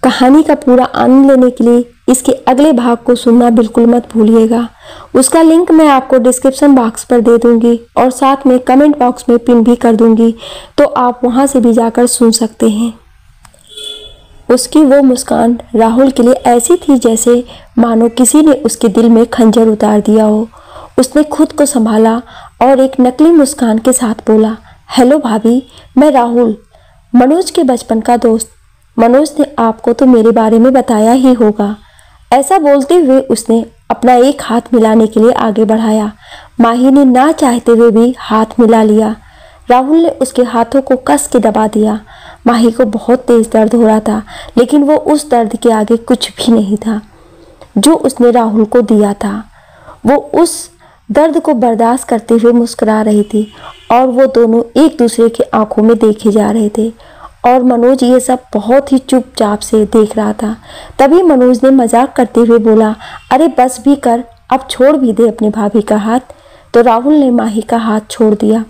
कहानी का पूरा आनंद लेने के लिए इसके अगले भाग को सुनना बिल्कुल मत भूलिएगा। उसका लिंक मैं आपको डिस्क्रिप्शन बॉक्स पर दे दूंगी और साथ में कमेंट बॉक्स में पिन भी कर दूंगी, तो आप वहां से भी जाकर सुन सकते हैं। उसकी वो मुस्कान राहुल के लिए ऐसी थी जैसे मानो किसी ने उसके दिल में खंजर उतार दिया हो। उसने खुद को संभाला और एक नकली मुस्कान के साथ बोला, हेलो भाभी, मैं राहुल, मनोज के बचपन का दोस्त। मनोज ने आपको तो मेरे बारे में बताया ही होगा। ऐसा बोलते हुए उसने अपना एक हाथ मिलाने के लिए आगे बढ़ाया। माही ने ना चाहते हुए भी हाथ मिला लिया। राहुल ने उसके हाथों को कस के दबा दिया। माही को बहुत तेज दर्द हो रहा था, लेकिन वो उस दर्द के आगे कुछ भी नहीं था जो उसने राहुल को दिया था। वो उस दर्द को बर्दाश्त करते हुए मुस्कुरा रही थी और वो दोनों एक दूसरे की आंखों में देखे जा रहे थे और मनोज ये सब बहुत ही चुपचाप से देख रहा था। तभी मनोज ने मजाक करते हुए बोला, अरे बस भी कर, अब छोड़ भी दे अपने भाभी का हाथ। तो राहुल ने माही का हाथ छोड़ दिया।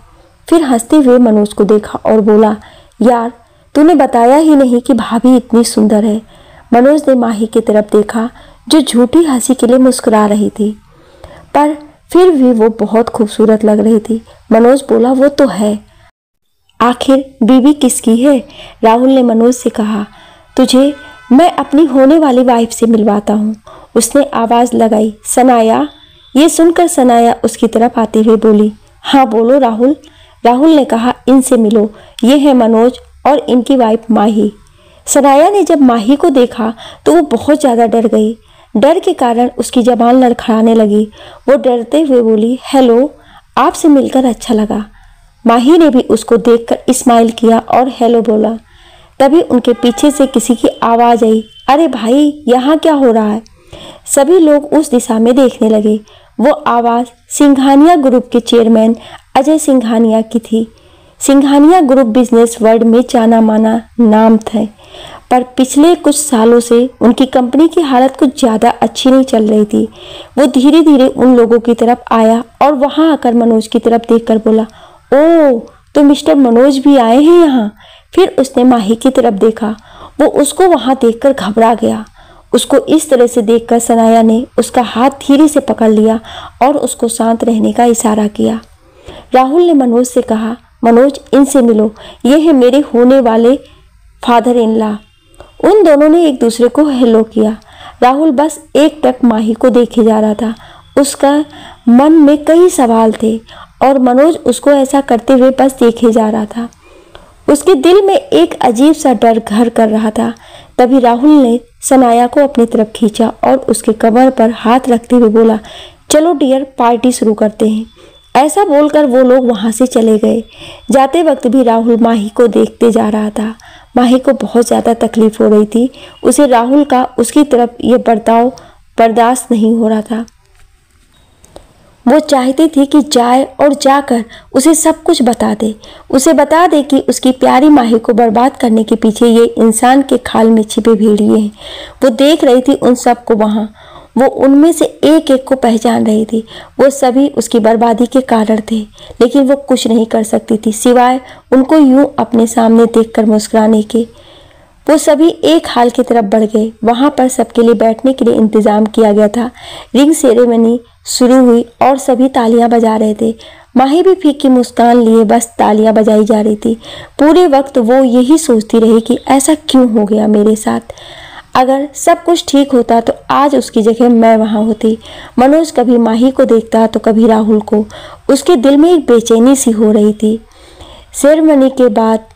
फिर हंसते हुए मनोज को देखा और बोला, यार तूने बताया ही नहीं कि भाभी इतनी सुंदर है। मनोज ने माही की तरफ देखा जो झूठी हंसी के लिए मुस्कुरा रही थी, पर फिर भी वो बहुत खूबसूरत लग रही थी। मनोज बोला, वो तो है, आखिर बीवी किसकी है? राहुल ने मनोज से कहा, तुझे मैं अपनी होने वाली वाइफ से मिलवाता हूँ। उसने आवाज लगाई, सनाया। ये सुनकर सनाया उसकी तरफ आते हुए बोली, हाँ बोलो राहुल। राहुल ने कहा, इनसे मिलो, ये है मनोज और इनकी वाइफ माही। सनाया ने जब माही को देखा तो वो बहुत ज़्यादा डर गई। डर के कारण उसकी जबान लड़खड़ाने लगी। वो डरते हुए बोली, हेलो, आपसे मिलकर अच्छा लगा। माही ने भी उसको देखकर स्माइल किया और हेलो बोला। तभी उनके पीछे से किसी की आवाज़ आई, अरे भाई, यहाँ क्या हो रहा है? सभी लोग उस दिशा में देखने लगे। वो आवाज़ सिंघानिया ग्रुप के चेयरमैन अजय सिंघानिया की थी। सिंघानिया ग्रुप बिजनेस वर्ल्ड में जाना माना नाम थे, पर पिछले कुछ सालों से उनकी कंपनी की हालत कुछ ज़्यादा अच्छी नहीं चल रही थी। वो धीरे धीरे उन लोगों की तरफ आया और वहां आकर मनोज की तरफ देखकर बोला, ओह, तो मिस्टर मनोज भी आए हैं यहाँ। फिर उसने माही की तरफ देखा। वो उसको वहां देखकर घबरा गया। उसको इस तरह से देखकर सनाया ने उसका हाथ धीरे से पकड़ लिया और उसको शांत रहने का इशारा किया। राहुल ने मनोज से कहा, मनोज, इनसे मिलो, ये है मेरे होने वाले फादर इन लॉ। उन दोनों ने एक दूसरे को हेलो किया। राहुल बस एक टक माही को देखे जा रहा था। उसका मन में कई सवाल थे और मनोज उसको ऐसा करते हुए बस देखे जा रहा था। उसके दिल में एक अजीब सा डर घर कर रहा था। तभी राहुल ने सनाया को अपनी तरफ खींचा और उसके कमर पर हाथ रखते हुए बोला, चलो डियर, पार्टी शुरू करते हैं। ऐसा बोलकर वो लोग वहां से चले गए। जाते वक्त भी राहुल माही को देखते जा रहा था। माही को बहुत ज़्यादा तकलीफ हो रही थी। उसे राहुल का उसकी तरफ ये बर्ताव बर्दाश्त नहीं हो रहा था। वो चाहती थी कि जाए और जाकर उसे सब कुछ बता दे। उसे बता दे कि उसकी प्यारी माही को बर्बाद करने के पीछे ये इंसान के खाल में छिपे भेड़िए हैं। वो देख रही थी उन सब को वहाँ। वो उनमें से एक एक को पहचान रही थी। वो सभी उसकी बर्बादी के कारण थे, लेकिन वो कुछ नहीं कर सकती थी सिवाय उनको यूं अपने सामने देखकर मुस्कुराने के। वो सभी एक हाल की तरफ बढ़ गए। वहां पर सबके लिए बैठने के लिए इंतजाम किया गया था। रिंग सेरेमनी शुरू हुई और सभी तालियां बजा रहे थे। माही भी फीकी मुस्कान लिए बस तालियां बजाई जा रही थी। पूरे वक्त वो यही सोचती रही कि ऐसा क्यों हो गया मेरे साथ। अगर सब कुछ ठीक होता तो आज उसकी जगह मैं वहां होती। मनोज कभी माही को देखता तो कभी राहुल को। उसके दिल में एक बेचैनी सी हो रही थी। सेरेमनी के बाद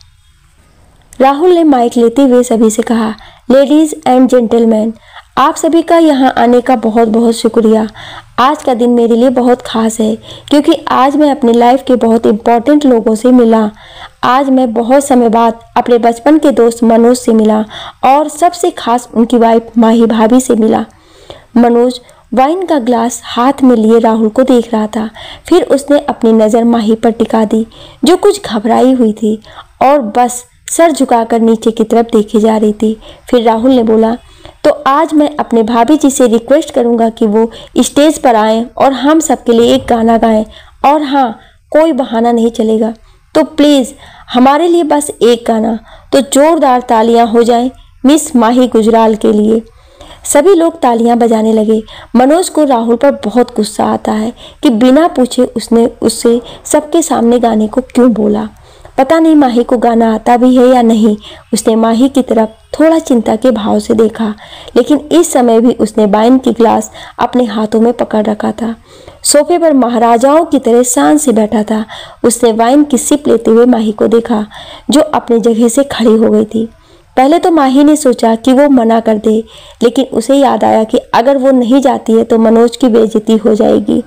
राहुल ने माइक लेते हुए सभी से कहा, लेडीज एंड जेंटलमैन, आप सभी का यहाँ आने का बहुत बहुत शुक्रिया। आज का दिन मेरे लिए बहुत खास है क्योंकि आज मैं अपनी लाइफ के बहुत इम्पोर्टेंट लोगों से मिला। आज मैं बहुत समय बाद अपने बचपन के दोस्त मनोज से मिला और सबसे खास उनकी वाइफ माही भाभी से मिला। मनोज वाइन का ग्लास हाथ में लिए राहुल को देख रहा था। फिर उसने अपनी नज़र माही पर टिका दी जो कुछ घबराई हुई थी और बस सर झुकाकर नीचे की तरफ देखे जा रही थी। फिर राहुल ने बोला, तो आज मैं अपने भाभी जी से रिक्वेस्ट करूंगा कि वो स्टेज पर आएं और हम सबके लिए एक गाना गाएं। और हाँ, कोई बहाना नहीं चलेगा, तो प्लीज़ हमारे लिए बस एक गाना। तो जोरदार तालियां हो जाएं। मिस माही गुजराल के लिए। सभी लोग तालियां बजाने लगे। मनोज को राहुल पर बहुत गुस्सा आता है कि बिना पूछे उसने उससे सबके सामने गाने को क्यों बोला। पता नहीं माही को गाना आता भी है या नहीं। उसने माही की तरफ थोड़ा चिंता के भाव से देखा, लेकिन इस समय भी उसने वाइन की ग्लास अपने हाथों में पकड़ रखा था। सोफे पर महाराजाओं की तरह शान से बैठा था। उसने वाइन की सिप लेते हुए माही को देखा, जो अपनी जगह से खड़ी हो गई थी। पहले तो माही ने सोचा कि वो मना कर दे, लेकिन उसे याद आया कि अगर वो नहीं जाती है तो मनोज की बेइज्जती हो जाएगी।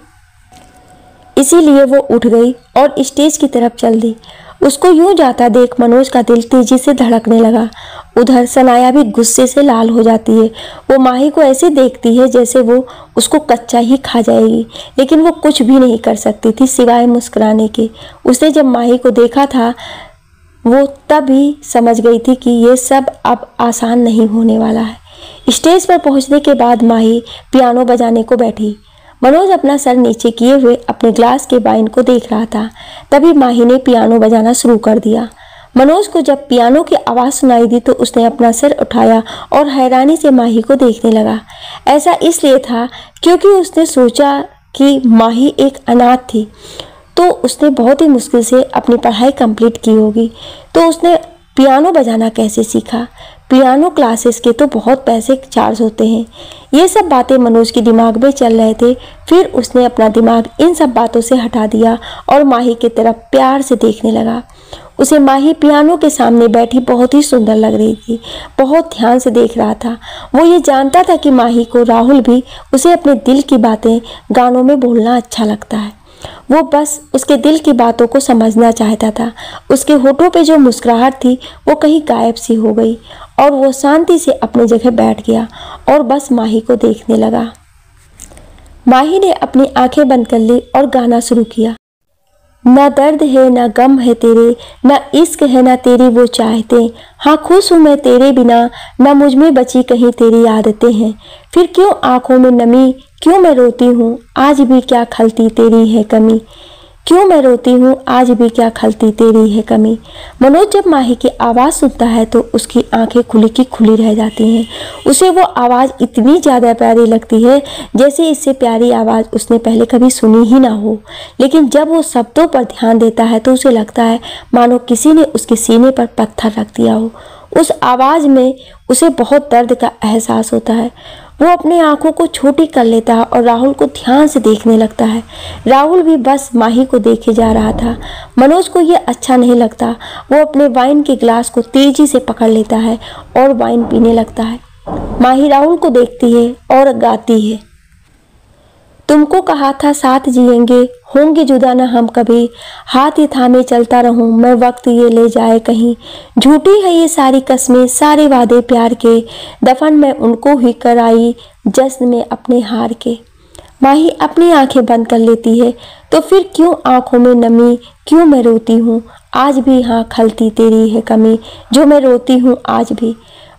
इसीलिए वो उठ गई और स्टेज की तरफ चल दी। उसको यूं जाता देख मनोज का दिल तेजी से धड़कने लगा। उधर सनाया भी गुस्से से लाल हो जाती है। वो माही को ऐसे देखती है जैसे वो उसको कच्चा ही खा जाएगी, लेकिन वो कुछ भी नहीं कर सकती थी सिवाय मुस्कुराने के। उसने जब माही को देखा था वो तब ही समझ गई थी कि ये सब अब आसान नहीं होने वाला है। स्टेज पर पहुंचने के बाद माही पियानो बजाने को बैठी। मनोज अपना सर नीचे किए हुए अपने ग्लास के वाइन को देख रहा था। तभी माही ने पियानो बजाना शुरू कर दिया। मनोज को जब पियानो की आवाज़ सुनाई दी तो उसने अपना सिर उठाया और हैरानी से माही को देखने लगा। ऐसा इसलिए था क्योंकि उसने सोचा कि माही एक अनाथ थी, तो उसने बहुत ही मुश्किल से अपनी पढ़ाई कंप्लीट की होगी। तो उसने पियानो बजाना कैसे सीखा? पियानो क्लासेस के तो बहुत पैसे चार्ज होते हैं। ये सब बातें मनोज के दिमाग में चल रहे थे। फिर उसने अपना दिमाग इन सब बातों से हटा दिया और माही की तरफ प्यार से देखने लगा। उसे माही पियानो के सामने बैठी बहुत ही सुंदर लग रही थी। बहुत ध्यान से देख रहा था। वो ये जानता था कि माही को राहुल भी उसे अपने दिल की बातें गानों में बोलना अच्छा लगता है। वो बस उसके दिल की बातों को समझना चाहता था। उसके होठों पे जो मुस्कुराहट थी वो कहीं गायब सी हो गई और वो शांति से अपनी जगह बैठ गया और बस माही को देखने लगा। माही ने अपनी आंखें बंद कर ली और गाना शुरू किया। ना दर्द है ना गम है तेरे, ना इश्क है ना तेरी वो चाहते, हाँ खुश हूँ मैं तेरे बिना, ना मुझ में बची कहीं तेरी आदतें हैं। फिर क्यों आंखों में नमी, क्यों मैं रोती हूँ आज भी क्या खलती तेरी है कमी, क्यों मैं रोती हूँ आज भी क्या खलती तेरी है कमी। मनोज जब माही की आवाज़ सुनता है तो उसकी आंखें खुली की खुली रह जाती हैं। उसे वो आवाज़ इतनी ज़्यादा प्यारी लगती है जैसे इससे प्यारी आवाज़ उसने पहले कभी सुनी ही ना हो। लेकिन जब वो शब्दों पर ध्यान देता है तो उसे लगता है मानो किसी ने उसके सीने पर पत्थर रख दिया हो। उस आवाज़ में उसे बहुत दर्द का एहसास होता है। वो अपनी आंखों को छोटी कर लेता है और राहुल को ध्यान से देखने लगता है। राहुल भी बस माही को देखे जा रहा था। मनोज को ये अच्छा नहीं लगता। वो अपने वाइन के गिलास को तेजी से पकड़ लेता है और वाइन पीने लगता है। माही राहुल को देखती है और गाती है। तुमको कहा था साथ जिएंगे, होंगे जुदा न हम कभी, हाथ ही थामे चलता रहूं मैं वक्त ये ले जाए कहीं, झूठी है ये सारी कस्में सारे वादे प्यार के, दफन मैं उनको ही कराई जश्न में अपने हार के। माही अपनी आंखें बंद कर लेती है। तो फिर क्यों आंखों में नमी, क्यों मैं रोती हूँ आज भी, हाँ खलती तेरी है कमी, जो मैं रोती हूँ आज भी।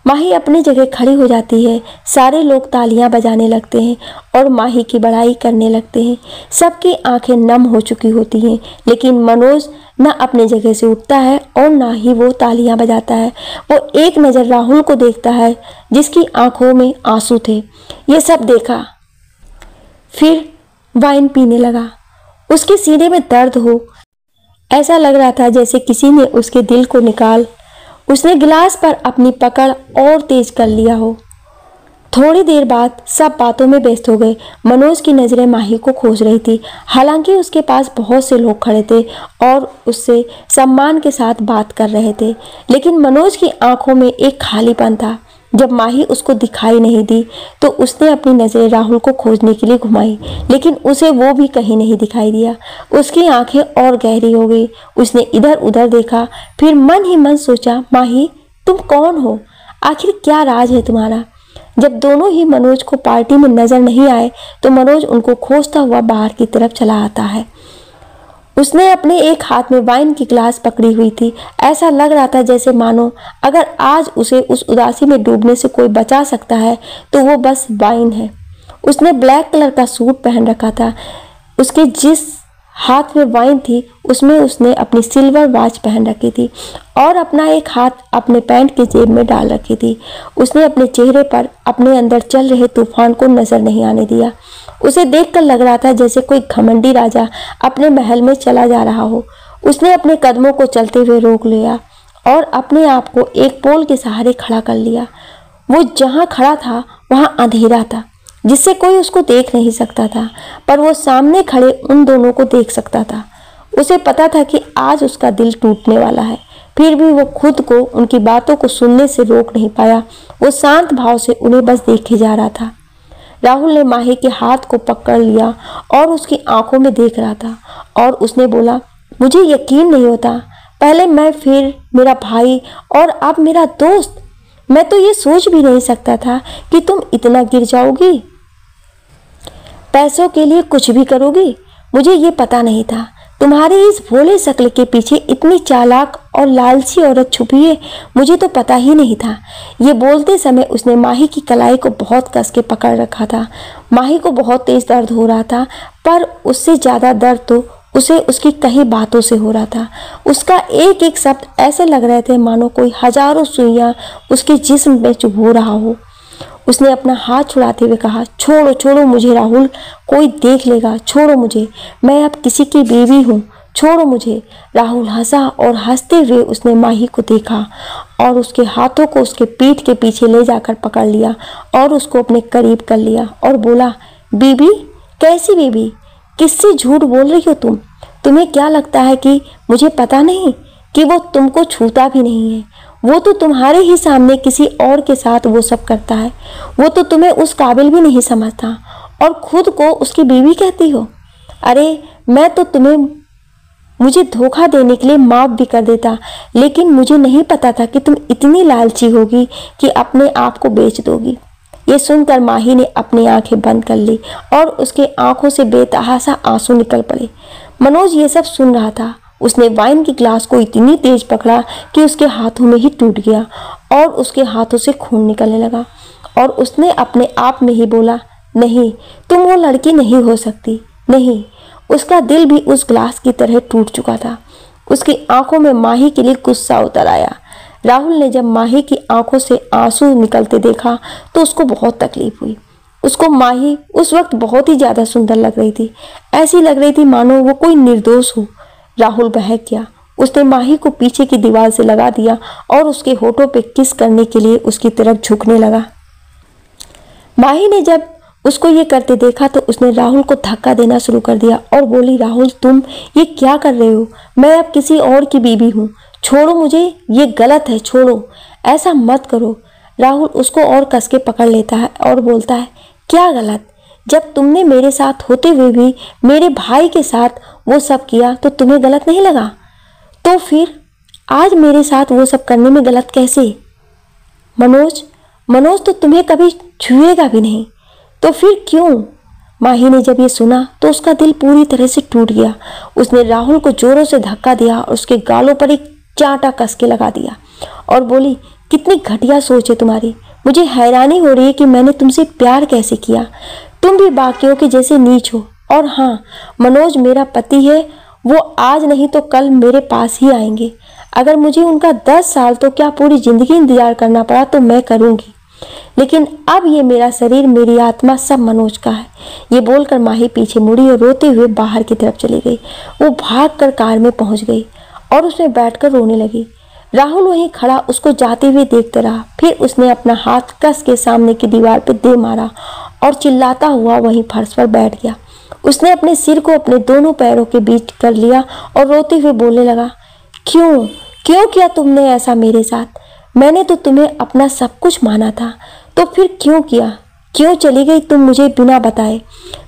माही अपनी जगह खड़ी हो जाती है। सारे लोग तालियां बजाने लगते हैं और माही की बड़ाई करने लगते हैं। सबकी आंखें नम हो चुकी होती हैं, लेकिन मनोज न अपनी जगह से उठता है और ना ही वो तालियां बजाता है। वो एक नज़र राहुल को देखता है जिसकी आंखों में आंसू थे। ये सब देखा, फिर वाइन पीने लगा। उसके सीने में दर्द हो, ऐसा लग रहा था जैसे किसी ने उसके दिल को निकाल। उसने गिलास पर अपनी पकड़ और तेज कर लिया हो। थोड़ी देर बाद सब बातों में व्यस्त हो गए। मनोज की नज़रें माही को खोज रही थी। हालांकि उसके पास बहुत से लोग खड़े थे और उससे सम्मान के साथ बात कर रहे थे, लेकिन मनोज की आंखों में एक खालीपन था। जब माही उसको दिखाई नहीं दी तो उसने अपनी नज़रें राहुल को खोजने के लिए घुमाई, लेकिन उसे वो भी कहीं नहीं दिखाई दिया। उसकी आंखें और गहरी हो गई। उसने इधर उधर देखा, फिर मन ही मन सोचा, माही तुम कौन हो, आखिर क्या राज है तुम्हारा। जब दोनों ही मनोज को पार्टी में नजर नहीं आए तो मनोज उनको खोजता हुआ बाहर की तरफ चला आता है। उसने अपने एक हाथ में वाइन की ग्लास पकड़ी हुई थी। ऐसा लग रहा था जैसे मानो अगर आज उसे उस उदासी में डूबने से कोई बचा सकता है तो वो बस वाइन है। उसने ब्लैक कलर का सूट पहन रखा था। उसके जिस हाथ में वाइन थी, उसमें उसने अपनी सिल्वर वॉच पहन रखी थी और अपना एक हाथ अपने पैंट की जेब में डाल रखी थी। उसने अपने चेहरे पर अपने अंदर चल रहे तूफान को नजर नहीं आने दिया। उसे देखकर लग रहा था जैसे कोई घमंडी राजा अपने महल में चला जा रहा हो। उसने अपने कदमों को चलते हुए रोक लिया और अपने आप को एक पोल के सहारे खड़ा कर लिया। वो जहाँ खड़ा था वहाँ अंधेरा था, जिससे कोई उसको देख नहीं सकता था, पर वो सामने खड़े उन दोनों को देख सकता था। उसे पता था कि आज उसका दिल टूटने वाला है, फिर भी वो खुद को उनकी बातों को सुनने से रोक नहीं पाया। वो शांत भाव से उन्हें बस देखे जा रहा था। राहुल ने माही के हाथ को पकड़ लिया और उसकी आंखों में देख रहा था और उसने बोला, मुझे यकीन नहीं होता, पहले मैं, फिर मेरा भाई और अब मेरा दोस्त। मैं तो ये सोच भी नहीं सकता था कि तुम इतना गिर जाओगी, पैसों के लिए कुछ भी करोगी। मुझे ये पता नहीं था तुम्हारी इस भोले शक्ल के पीछे इतनी चालाक और लालची औरत छुपी है, मुझे तो पता ही नहीं था। ये बोलते समय उसने माही की कलाई को बहुत कस के पकड़ रखा था। माही को बहुत तेज दर्द हो रहा था, पर उससे ज़्यादा दर्द तो उसे उसकी कही बातों से हो रहा था। उसका एक एक शब्द ऐसे लग रहे थे मानो कोई हजारों सुइयां उसके जिस्म में चुभो रहा हो। उसने अपना हाथ छुड़ाते हुए कहा, छोड़ो छोड़ो मुझे राहुल, कोई देख लेगा, छोड़ो मुझे, मैं अब किसी की बीवी हूँ, छोड़ो मुझे। राहुल हंसा और हंसते हुए उसने माही को देखा और उसके हाथों को उसके पीठ के पीछे ले जाकर पकड़ लिया और उसको अपने करीब कर लिया और बोला, बीबी? कैसी बीबी? किससे झूठ बोल रही हो तुम? तुम्हें क्या लगता है कि मुझे पता नहीं कि वो तुमको छूता भी नहीं है? वो तो तुम्हारे ही सामने किसी और के साथ वो सब करता है। वो तो तुम्हें उस काबिल भी नहीं समझता और खुद को उसकी बीवी कहती हो। अरे मैं तो तुम्हें मुझे धोखा देने के लिए माफ भी कर देता, लेकिन मुझे नहीं पता था कि तुम इतनी लालची होगी कि अपने आप को बेच दोगी। ये सुनकर माही ने अपनी आंखें बंद कर ली और उसके आंखों से बेतहासा आंसू निकल पड़े। मनोज ये सब सुन रहा था। उसने वाइन की ग्लास को इतनी तेज पकड़ा कि उसके हाथों में ही टूट गया और उसके हाथों से खून निकलने लगा और उसने अपने आप में ही बोला, नहीं, तुम वो लड़की नहीं हो सकती, नहीं। उसका दिल भी उस ग्लास की तरह टूट चुका था। उसकी आंखों में माही के लिए गुस्सा उतर आया। राहुल ने जब माही की आंखों से आंसू निकलते देखा तो उसको बहुत तकलीफ हुई। उसको माही उस वक्त बहुत ही ज्यादा सुंदर लग रही थी, ऐसी लग रही थी मानो वो कोई निर्दोष हो। राहुल बहक गया। उसने माही को पीछे की दीवार से लगा दिया और उसके होठों पे किस करने के लिए उसकी तरफ झुकने लगा। माही ने जब उसको ये करते देखा तो उसने राहुल को धक्का देना शुरू कर दिया और बोली, राहुल तुम ये क्या कर रहे हो? मैं अब किसी और की बीवी हूँ, छोड़ो मुझे, ये गलत है, छोड़ो, ऐसा मत करो। राहुल उसको और कस के पकड़ लेता है और बोलता है, क्या गलत? जब तुमने मेरे साथ होते हुए भी मेरे भाई के साथ वो सब किया तो तुम्हें गलत नहीं लगा, तो फिर आज मेरे साथ वो सब करने में गलत कैसे? मनोज तो तुम्हें कभी छुएगा भी नहीं, तो फिर क्यों? माही ने जब ये सुना तो उसका दिल पूरी तरह से टूट गया। उसने राहुल को जोरों से धक्का दिया और उसके गालों पर एक चांटा कस के लगा दिया और बोली, कितनी घटिया सोच है तुम्हारी। मुझे हैरानी हो रही है कि मैंने तुमसे प्यार कैसे किया। तुम भी बाकियों के जैसे नीच हो। और हाँ, मनोज मेरा पति है, वो आज नहीं तो कल मेरे पास ही आएंगे। अगर मुझे उनका 10 साल तो क्या पूरी जिंदगी इंतजार करना पड़ा तो मैं करूँगी, लेकिन अब ये मेरा शरीर, मेरी आत्मा सब मनोज का है। ये बोलकर माही पीछे मुड़ी और रोते हुए बाहर की तरफ चली गई। वो भागकर कार में पहुंच गई और उसमें बैठकर रोने लगी। राहुल वहीं खड़ा उसको जाते हुए देखता रहा। फिर उसने अपना हाथ कस के सामने की दीवार पर दे मारा और चिल्लाता हुआ वहीं फर्श पर बैठ गया। उसने अपने सिर को अपने दोनों पैरों के बीच कर लिया और रोते हुए बोलने लगा, क्यों किया तुमने ऐसा मेरे साथ? मैंने तो तुम्हें अपना सब कुछ माना था, तो फिर क्यों किया? क्यों चली गई तुम मुझे बिना बताए?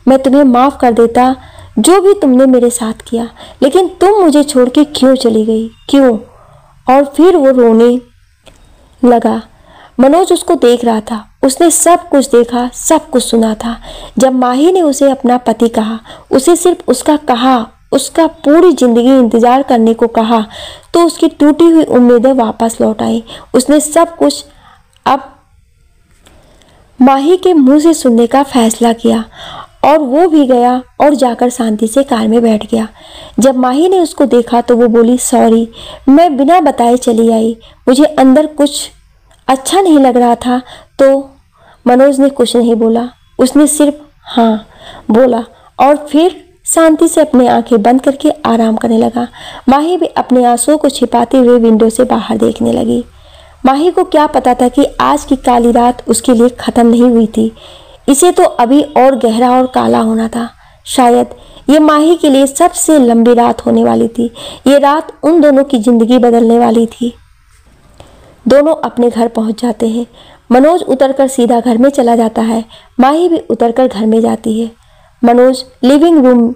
मैं तुम्हें माफ कर देता जो भी तुमने मेरे साथ किया, लेकिन तुम मुझे छोड़ के क्यों चली गई, क्यों? और फिर वो रोने लगा। मनोज उसको देख रहा था। उसने सब कुछ देखा, सब कुछ सुना था। जब माही ने उसे अपना पति कहा, उसे सिर्फ उसका पूरी जिंदगी इंतजार करने को कहा, तो उसकी टूटी हुई उम्मीदें वापस लौट आई। उसने सब कुछ अब माही के मुंह से सुनने का फैसला किया और वो भी गया और जाकर शांति से कार में बैठ गया। जब माही ने उसको देखा तो वो बोली, सॉरी, मैं बिना बताए चली आई, मुझे अंदर कुछ अच्छा नहीं लग रहा था। तो मनोज ने कुछ नहीं बोला, उसने सिर्फ हाँ बोला और फिर शांति से अपनी आंखें बंद करके आराम करने लगा। माही भी अपने आंसुओं को छिपाते हुए विंडो से बाहर देखने लगी। माही को क्या पता था कि आज की काली रात उसके लिए खत्म नहीं हुई थी, इसे तो अभी और गहरा और काला होना था। शायद ये माही के लिए सबसे लंबी रात होने वाली थी। ये रात उन दोनों की जिंदगी बदलने वाली थी। दोनों अपने घर पहुंच जाते हैं। मनोज उतरकर सीधा घर में चला जाता है, माही भी उतरकर घर में जाती है। मनोज लिविंग रूम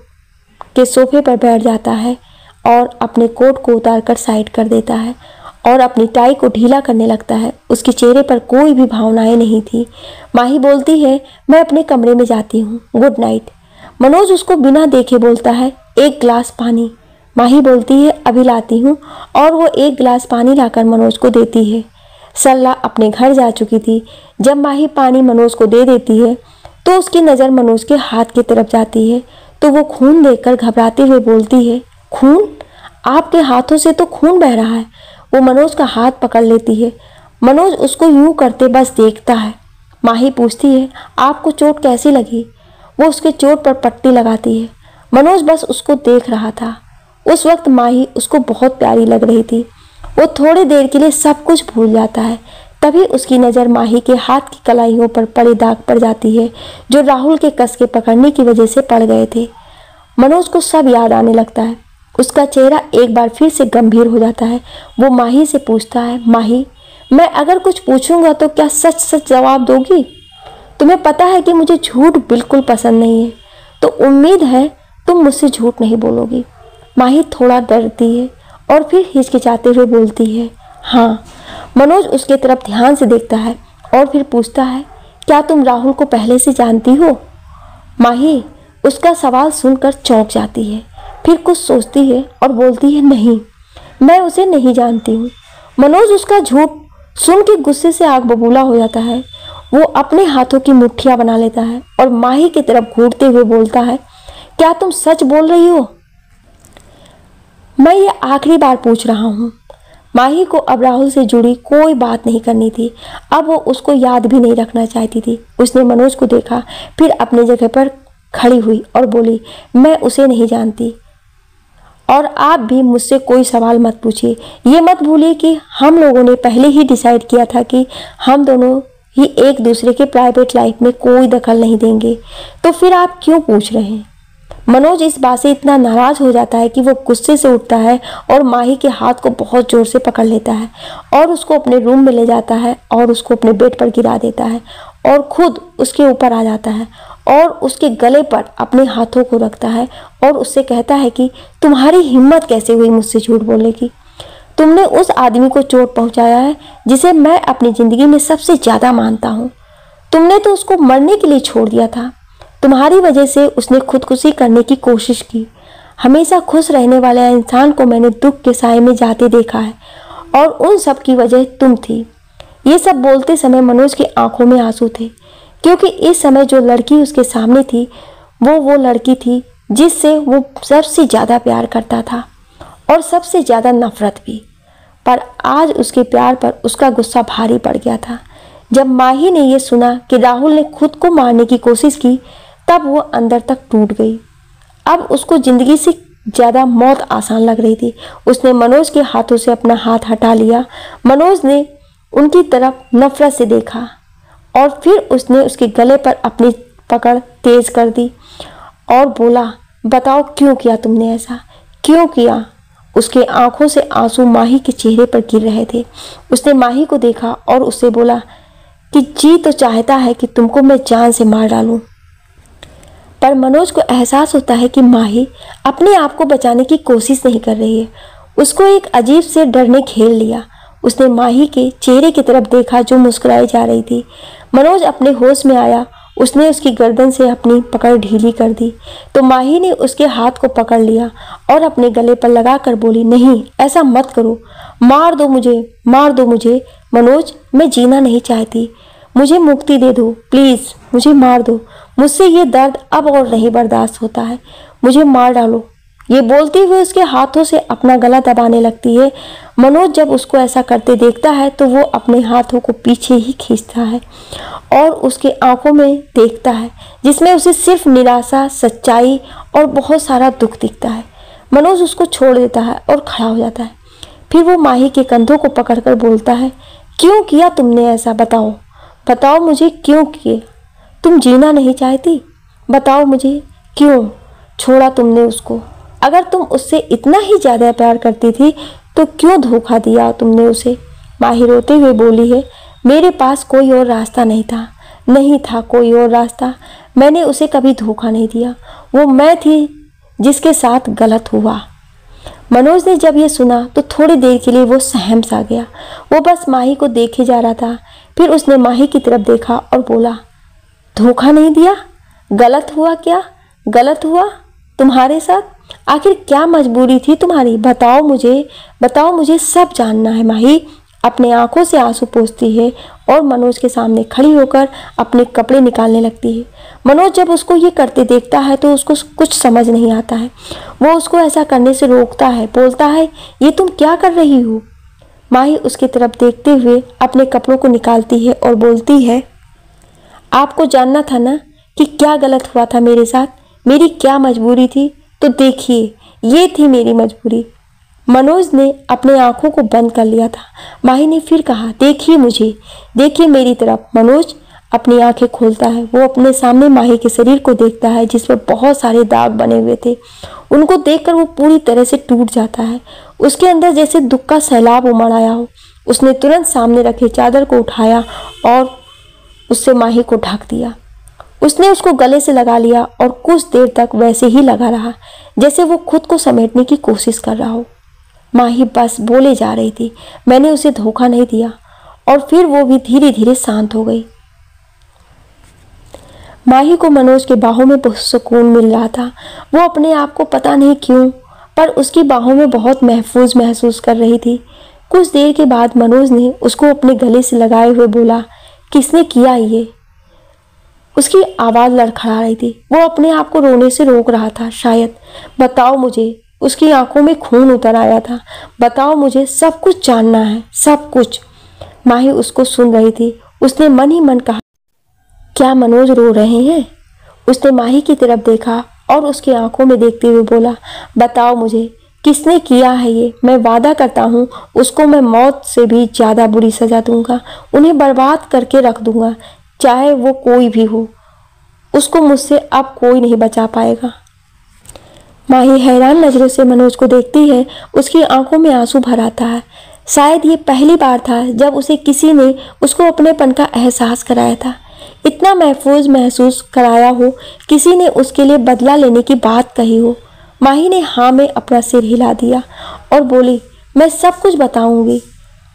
के सोफे पर बैठ जाता है और अपने कोट को उतारकर साइड कर देता है और अपनी टाई को ढीला करने लगता है। उसके चेहरे पर कोई भी भावनाएं नहीं थी। माही बोलती है, मैं अपने कमरे में जाती हूँ, गुड नाइट। मनोज उसको बिना देखे बोलता है, एक गिलास पानी। माही बोलती है, अभी लाती हूँ, और वो एक गिलास पानी लाकर मनोज को देती है। सरला अपने घर जा चुकी थी। जब माही पानी मनोज को दे देती है तो उसकी नज़र मनोज के हाथ की तरफ जाती है तो वो खून देखकर घबराते हुए बोलती है, खून? आपके हाथों से तो खून बह रहा है। वो मनोज का हाथ पकड़ लेती है। मनोज उसको यूं करते बस देखता है। माही पूछती है, आपको चोट कैसी लगी? वो उसके चोट पर पट्टी लगाती है। मनोज बस उसको देख रहा था। उस वक्त माही उसको बहुत प्यारी लग रही थी। वो थोड़ी देर के लिए सब कुछ भूल जाता है। तभी उसकी नज़र माही के हाथ की कलाइयों पर पड़े दाग पड़ जाती है, जो राहुल के कस के पकड़ने की वजह से पड़ गए थे। मनोज को सब याद आने लगता है। उसका चेहरा एक बार फिर से गंभीर हो जाता है। वो माही से पूछता है, माही, मैं अगर कुछ पूछूंगा तो क्या सच सच जवाब दोगी? तुम्हें पता है कि मुझे झूठ बिल्कुल पसंद नहीं है, तो उम्मीद है तुम मुझसे झूठ नहीं बोलोगी। माही थोड़ा डरती है और फिर हिचकिचाते हुए बोलती है, हाँ। मनोज उसके तरफ ध्यान से देखता है और फिर पूछता है, क्या तुम राहुल को पहले से जानती हो? माही उसका सवाल सुनकर चौंक जाती है, फिर कुछ सोचती है और बोलती है, नहीं, मैं उसे नहीं जानती हूँ। मनोज उसका झूठ सुन के गुस्से से आग बबूला हो जाता है। वो अपने हाथों की मुट्ठियां बना लेता है और माही की तरफ घूरते हुए बोलता है, क्या तुम सच बोल रही हो? मैं ये आखिरी बार पूछ रहा हूँ। माही को अब राहुल से जुड़ी कोई बात नहीं करनी थी। अब वो उसको याद भी नहीं रखना चाहती थी। उसने मनोज को देखा, फिर अपनी जगह पर खड़ी हुई और बोली, मैं उसे नहीं जानती और आप भी मुझसे कोई सवाल मत पूछिए। ये मत भूलिए कि हम लोगों ने पहले ही डिसाइड किया था कि हम दोनों ही एक दूसरे के प्राइवेट लाइफ में कोई दखल नहीं देंगे, तो फिर आप क्यों पूछ रहे हैं? मनोज इस बात से इतना नाराज हो जाता है कि वो गुस्से से उठता है और माही के हाथ को बहुत जोर से पकड़ लेता है और उसको अपने रूम में ले जाता है और उसको अपने बेड पर गिरा देता है और खुद उसके ऊपर आ जाता है और उसके गले पर अपने हाथों को रखता है और उससे कहता है कि तुम्हारी हिम्मत कैसे हुई मुझसे झूठ बोलने की? तुमने उस आदमी को चोट पहुंचाया है जिसे मैं अपनी ज़िंदगी में सबसे ज़्यादा मानता हूँ। तुमने तो उसको मरने के लिए छोड़ दिया था। तुम्हारी वजह से उसने खुदकुशी करने की कोशिश की। हमेशा खुश रहने वाले इंसान को मैंने दुख के साए में जाते देखा है और उन सब की वजह तुम थी। ये सब बोलते समय मनोज की आंखों में आंसू थे, क्योंकि इस समय जो लड़की उसके सामने थी वो लड़की थी जिससे वो सबसे ज़्यादा प्यार करता था और सबसे ज़्यादा नफरत भी। पर आज उसके प्यार पर उसका गुस्सा भारी पड़ गया था। जब माही ने यह सुना कि राहुल ने खुद को मारने की कोशिश की, तब वो अंदर तक टूट गई। अब उसको ज़िंदगी से ज़्यादा मौत आसान लग रही थी। उसने मनोज के हाथों से अपना हाथ हटा लिया। मनोज ने उनकी तरफ नफरत से देखा और फिर उसने उसके गले पर अपनी पकड़ तेज कर दी और बोला, बताओ क्यों किया तुमने ऐसा, क्यों किया? उसके आंखों से आंसू माही के चेहरे पर गिर रहे थे। उसने माही को देखा और उससे बोला कि जी तो चाहता है कि तुमको मैं जान से मार डालूं। पर मनोज को एहसास होता है कि माही अपने आप को बचाने की कोशिश नहीं कर रही है। उसको एक अजीब से डर ने घेर लिया। उसने माही के चेहरे की तरफ देखा जो मुस्कुराई जा रही थी। मनोज अपने होश में आया। उसने उसकी गर्दन से अपनी पकड़ ढीली कर दी तो माही ने उसके हाथ को पकड़ लिया और अपने गले पर लगाकर बोली, नहीं, ऐसा मत करो, मार दो मुझे, मार दो मुझे। मनोज, मैं जीना नहीं चाहती, मुझे मुक्ति दे दो, प्लीज़ मुझे मार दो, मुझसे ये दर्द अब और नहीं बर्दाश्त होता है, मुझे मार डालो। ये बोलते हुए उसके हाथों से अपना गला दबाने लगती है। मनोज जब उसको ऐसा करते देखता है तो वो अपने हाथों को पीछे ही खींचता है और उसके आंखों में देखता है, जिसमें उसे सिर्फ निराशा, सच्चाई और बहुत सारा दुख दिखता है। मनोज उसको छोड़ देता है और खड़ा हो जाता है। फिर वो माही के कंधों को पकड़कर बोलता है, क्यों किया तुमने ऐसा? बताओ, बताओ मुझे क्यों किए? तुम जीना नहीं चाहती? बताओ मुझे क्यों छोड़ा तुमने उसको? अगर तुम उससे इतना ही ज़्यादा प्यार करती थी तो क्यों धोखा दिया तुमने उसे? माही रोते हुए बोली है, मेरे पास कोई और रास्ता नहीं था कोई और रास्ता। मैंने उसे कभी धोखा नहीं दिया। वो मैं थी जिसके साथ गलत हुआ। मनोज ने जब ये सुना तो थोड़ी देर के लिए वो सहम सा गया। वो बस माही को देखे जा रहा था। फिर उसने माही की तरफ देखा और बोला, धोखा नहीं दिया? गलत हुआ? क्या गलत हुआ तुम्हारे साथ? आखिर क्या मजबूरी थी तुम्हारी? बताओ मुझे सब जानना है। माही अपने आंखों से आंसू पोंछती है और मनोज के सामने खड़ी होकर अपने कपड़े निकालने लगती है। मनोज जब उसको ये करते देखता है तो उसको कुछ समझ नहीं आता है। वो उसको ऐसा करने से रोकता है, बोलता है, ये तुम क्या कर रही हो? माही उसकी तरफ देखते हुए अपने कपड़ों को निकालती है और बोलती है, आपको जानना था ना कि क्या गलत हुआ था मेरे साथ, मेरी क्या मजबूरी थी? तो देखिए, ये थी मेरी मजबूरी। मनोज ने अपने आंखों को बंद कर लिया था। माही ने फिर कहा, देखिए मुझे, देखिए मेरी तरफ। मनोज अपनी आंखें खोलता है। वो अपने सामने माही के शरीर को देखता है जिस पर बहुत सारे दाग बने हुए थे। उनको देखकर वो पूरी तरह से टूट जाता है। उसके अंदर जैसे दुख का सैलाब उमड़ आया हो। उसने तुरंत सामने रखे चादर को उठाया और उससे माही को ढक दिया। उसने उसको गले से लगा लिया और कुछ देर तक वैसे ही लगा रहा, जैसे वो खुद को समेटने की कोशिश कर रहा हो। माही बस बोले जा रही थी, मैंने उसे धोखा नहीं दिया। और फिर वो भी धीरे धीरे शांत हो गई। माही को मनोज के बाहों में बहुत सुकून मिल रहा था। वो अपने आप को पता नहीं क्यों पर उसकी बाहों में बहुत महफूज महसूस कर रही थी। कुछ देर के बाद मनोज ने उसको अपने गले से लगाए हुए बोला, किसने किया ये? उसकी आवाज़ लड़खड़ा रही थी। वो अपने आप को रोने से रोक रहा था शायद। बताओ मुझे। उसकी आंखों में खून उतर आया था। बताओ मुझे, सब कुछ जानना है, सब कुछ। माही उसको सुन रही थी। उसने मन ही मन कहा, क्या मनोज रो रहे हैं? उसने माही की तरफ देखा और उसकी आंखों में देखते हुए बोला, बताओ मुझे, किसने किया है ये? मैं वादा करता हूँ उसको मैं मौत से भी ज़्यादा बुरी सज़ा दूंगा। उन्हें बर्बाद करके रख दूंगा, चाहे वो कोई भी हो। उसको मुझसे अब कोई नहीं बचा पाएगा। माही हैरान नज़रों से मनोज को देखती है। उसकी आंखों में आंसू भर आता है। शायद ये पहली बार था जब उसे किसी ने उसको अपनेपन का एहसास कराया था, इतना महफूज महसूस कराया हो, किसी ने उसके लिए बदला लेने की बात कही हो। माही ने हाँ में अपना सिर हिला दिया और बोली, मैं सब कुछ बताऊंगी।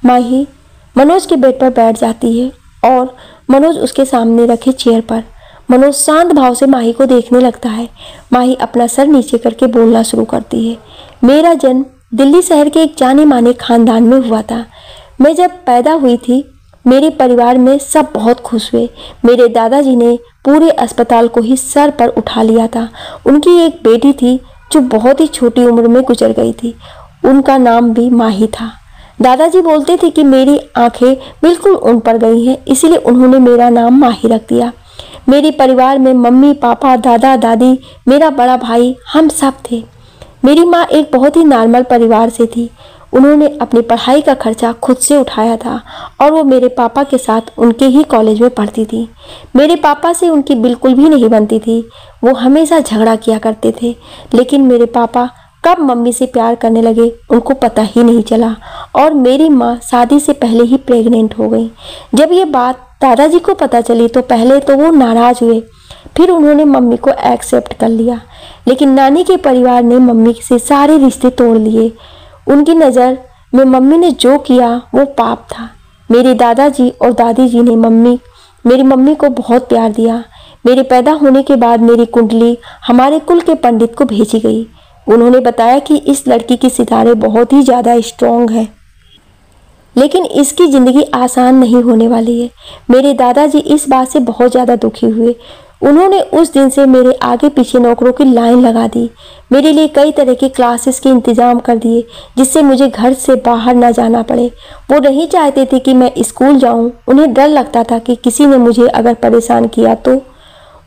माही मनोज के बेड पर बैठ जाती है और मनोज उसके सामने रखे चेयर पर। मनोज शांत भाव से माही को देखने लगता है। माही अपना सर नीचे करके बोलना शुरू करती है, मेरा जन्म दिल्ली शहर के एक जाने माने खानदान में हुआ था। मैं जब पैदा हुई थी मेरे परिवार में सब बहुत खुश हुए। मेरे दादाजी ने पूरे अस्पताल को ही सर पर उठा लिया था। उनकी एक बेटी थी जो बहुत ही छोटी उम्र में गुजर गई थी। उनका नाम भी माही था। दादाजी बोलते थे कि मेरी आंखें बिल्कुल उन पर गई हैं, इसीलिए उन्होंने मेरा नाम माही रख दिया। मेरे परिवार में मम्मी, पापा, दादा, दादी, मेरा बड़ा भाई, हम सब थे। मेरी माँ एक बहुत ही नॉर्मल परिवार से थी। उन्होंने अपनी पढ़ाई का खर्चा खुद से उठाया था और वो मेरे पापा के साथ उनके ही कॉलेज में पढ़ती थी। मेरे पापा से उनकी बिल्कुल भी नहीं बनती थी। वो हमेशा झगड़ा किया करते थे, लेकिन मेरे पापा कब मम्मी से प्यार करने लगे उनको पता ही नहीं चला और मेरी माँ शादी से पहले ही प्रेग्नेंट हो गई। जब ये बात दादाजी को पता चली तो पहले तो वो नाराज हुए, फिर उन्होंने मम्मी को एक्सेप्ट कर लिया, लेकिन नानी के परिवार ने मम्मी से सारे रिश्ते तोड़ लिए। उनकी नज़र में मम्मी ने जो किया वो पाप था। मेरे दादाजी और दादी जी ने मेरी मम्मी को बहुत प्यार दिया। मेरे पैदा होने के बाद मेरी कुंडली हमारे कुल के पंडित को भेजी गई। उन्होंने बताया कि इस लड़की की सितारे बहुत ही ज़्यादा स्ट्रॉन्ग है, लेकिन इसकी ज़िंदगी आसान नहीं होने वाली है। मेरे दादाजी इस बात से बहुत ज़्यादा दुखी हुए। उन्होंने उस दिन से मेरे आगे पीछे नौकरों की लाइन लगा दी, मेरे लिए कई तरह की क्लासेस के इंतजाम कर दिए जिससे मुझे घर से बाहर ना जाना पड़े। वो नहीं चाहते थे कि मैं स्कूल जाऊं, उन्हें डर लगता था कि किसी ने मुझे अगर परेशान किया तो।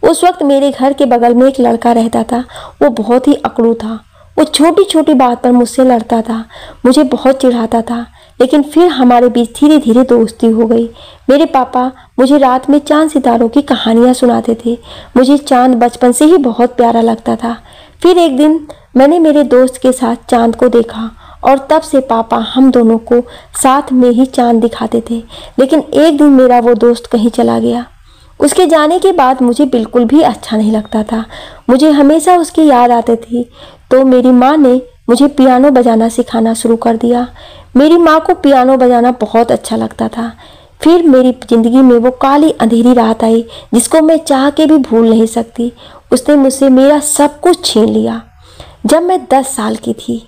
उस वक्त मेरे घर के बगल में एक लड़का रहता था, वो बहुत ही अकड़ू था। वो छोटी छोटी बात पर मुझसे लड़ता था, मुझे बहुत चिढ़ाता था, लेकिन फिर हमारे बीच धीरे धीरे दोस्ती हो गई। मेरे पापा मुझे रात में चांद सितारों की कहानियाँ सुनाते थे। मुझे चांद बचपन से ही बहुत प्यारा लगता था। फिर एक दिन मैंने मेरे दोस्त के साथ चांद को देखा और तब से पापा हम दोनों को साथ में ही चांद दिखाते थे। लेकिन एक दिन मेरा वो दोस्त कहीं चला गया। उसके जाने के बाद मुझे बिल्कुल भी अच्छा नहीं लगता था। मुझे हमेशा उसकी याद आती थी। तो मेरी माँ ने मुझे पियानो बजाना सिखाना शुरू कर दिया। मेरी माँ को पियानो बजाना बहुत अच्छा लगता था। फिर मेरी ज़िंदगी में वो काली अंधेरी रात आई जिसको मैं चाह के भी भूल नहीं सकती। उसने मुझसे मेरा सब कुछ छीन लिया। जब मैं 10 साल की थी,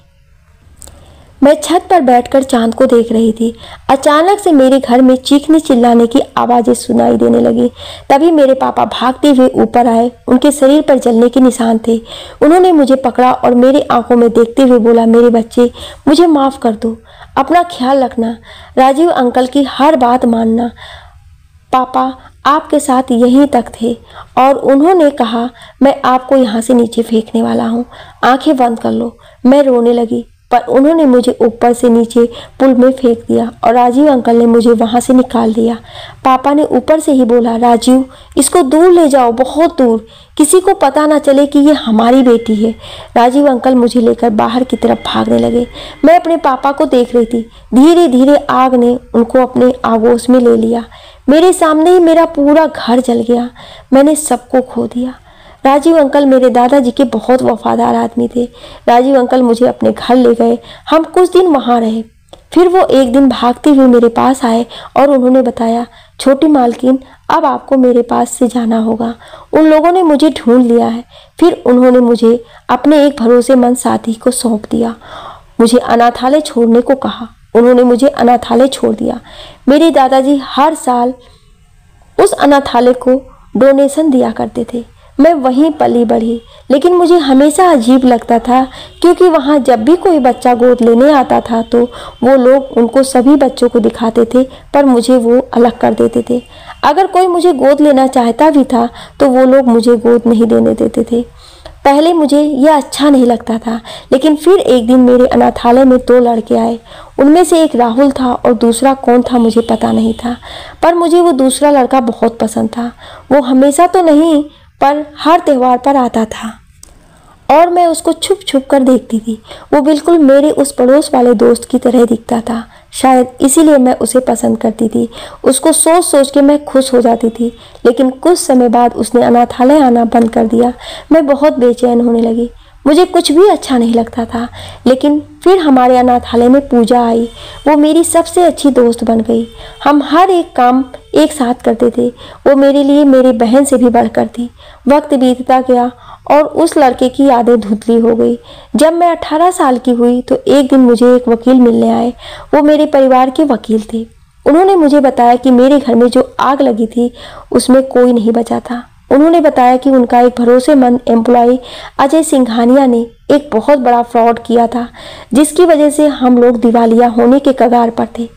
मैं छत पर बैठकर चांद को देख रही थी। अचानक से मेरे घर में चीखने चिल्लाने की आवाज़ें सुनाई देने लगी। तभी मेरे पापा भागते हुए ऊपर आए। उनके शरीर पर जलने के निशान थे। उन्होंने मुझे पकड़ा और मेरी आंखों में देखते हुए बोला, मेरे बच्चे, मुझे माफ़ कर दो, अपना ख्याल रखना, राजीव अंकल की हर बात मानना। पापा आपके साथ यहीं तक थे और उन्होंने कहा मैं आपको यहाँ से नीचे फेंकने वाला हूँ, आंखें बंद कर लो। मैं रोने लगी, पर उन्होंने मुझे ऊपर से नीचे पुल में फेंक दिया और राजीव अंकल ने मुझे वहाँ से निकाल दिया। पापा ने ऊपर से ही बोला, राजीव इसको दूर ले जाओ, बहुत दूर, किसी को पता ना चले कि ये हमारी बेटी है। राजीव अंकल मुझे लेकर बाहर की तरफ भागने लगे। मैं अपने पापा को देख रही थी। धीरे धीरे आग ने उनको अपने आगोश में ले लिया। मेरे सामने ही मेरा पूरा घर जल गया। मैंने सबको खो दिया। राजीव अंकल मेरे दादाजी के बहुत वफादार आदमी थे। राजीव अंकल मुझे अपने घर ले गए। हम कुछ दिन वहाँ रहे। फिर वो एक दिन भागते हुए मेरे पास आए और उन्होंने बताया, छोटी मालकिन, अब आपको मेरे पास से जाना होगा। उन लोगों ने मुझे ढूंढ लिया है। फिर उन्होंने मुझे अपने एक भरोसेमंद साथी को सौंप दिया। मुझे अनाथालय छोड़ने को कहा। उन्होंने मुझे अनाथालय छोड़ दिया। मेरे दादाजी हर साल उस अनाथालय को डोनेशन दिया करते थे। मैं वहीं पली बढ़ी, लेकिन मुझे हमेशा अजीब लगता था क्योंकि वहाँ जब भी कोई बच्चा गोद लेने आता था तो वो लोग उनको सभी बच्चों को दिखाते थे, पर मुझे वो अलग कर देते थे। अगर कोई मुझे गोद लेना चाहता भी था तो वो लोग मुझे गोद नहीं देने देते थे। पहले मुझे यह अच्छा नहीं लगता था, लेकिन फिर एक दिन मेरे अनाथालय में 2 लड़के आए। उनमें से एक राहुल था और दूसरा कौन था मुझे पता नहीं था, पर मुझे वो दूसरा लड़का बहुत पसंद था। वो हमेशा तो नहीं, पर हर त्योहार पर आता था और मैं उसको छुप छुप कर देखती थी। वो बिल्कुल मेरे उस पड़ोस वाले दोस्त की तरह दिखता था। शायद इसीलिए मैं उसे पसंद करती थी। उसको सोच सोच के मैं खुश हो जाती थी। लेकिन कुछ समय बाद उसने अनाथालय आना बंद कर दिया। मैं बहुत बेचैन होने लगी। मुझे कुछ भी अच्छा नहीं लगता था। लेकिन फिर हमारे अनाथालय में पूजा आई। वो मेरी सबसे अच्छी दोस्त बन गई। हम हर एक काम एक साथ करते थे। वो मेरे लिए मेरी बहन से भी बढ़कर थी। वक्त बीतता गया और उस लड़के की यादें धुंधली हो गई। जब मैं 18 साल की हुई तो एक दिन मुझे एक वकील मिलने आए। वो मेरे परिवार के वकील थे। उन्होंने मुझे बताया कि मेरे घर में जो आग लगी थी उसमें कोई नहीं बचा था। उन्होंने बताया कि उनका एक भरोसेमंद एम्प्लॉय अजय सिंघानिया ने एक बहुत बड़ा फ्रॉड किया था, जिसकी वजह से हम लोग दिवालिया होने के कगार पर थे।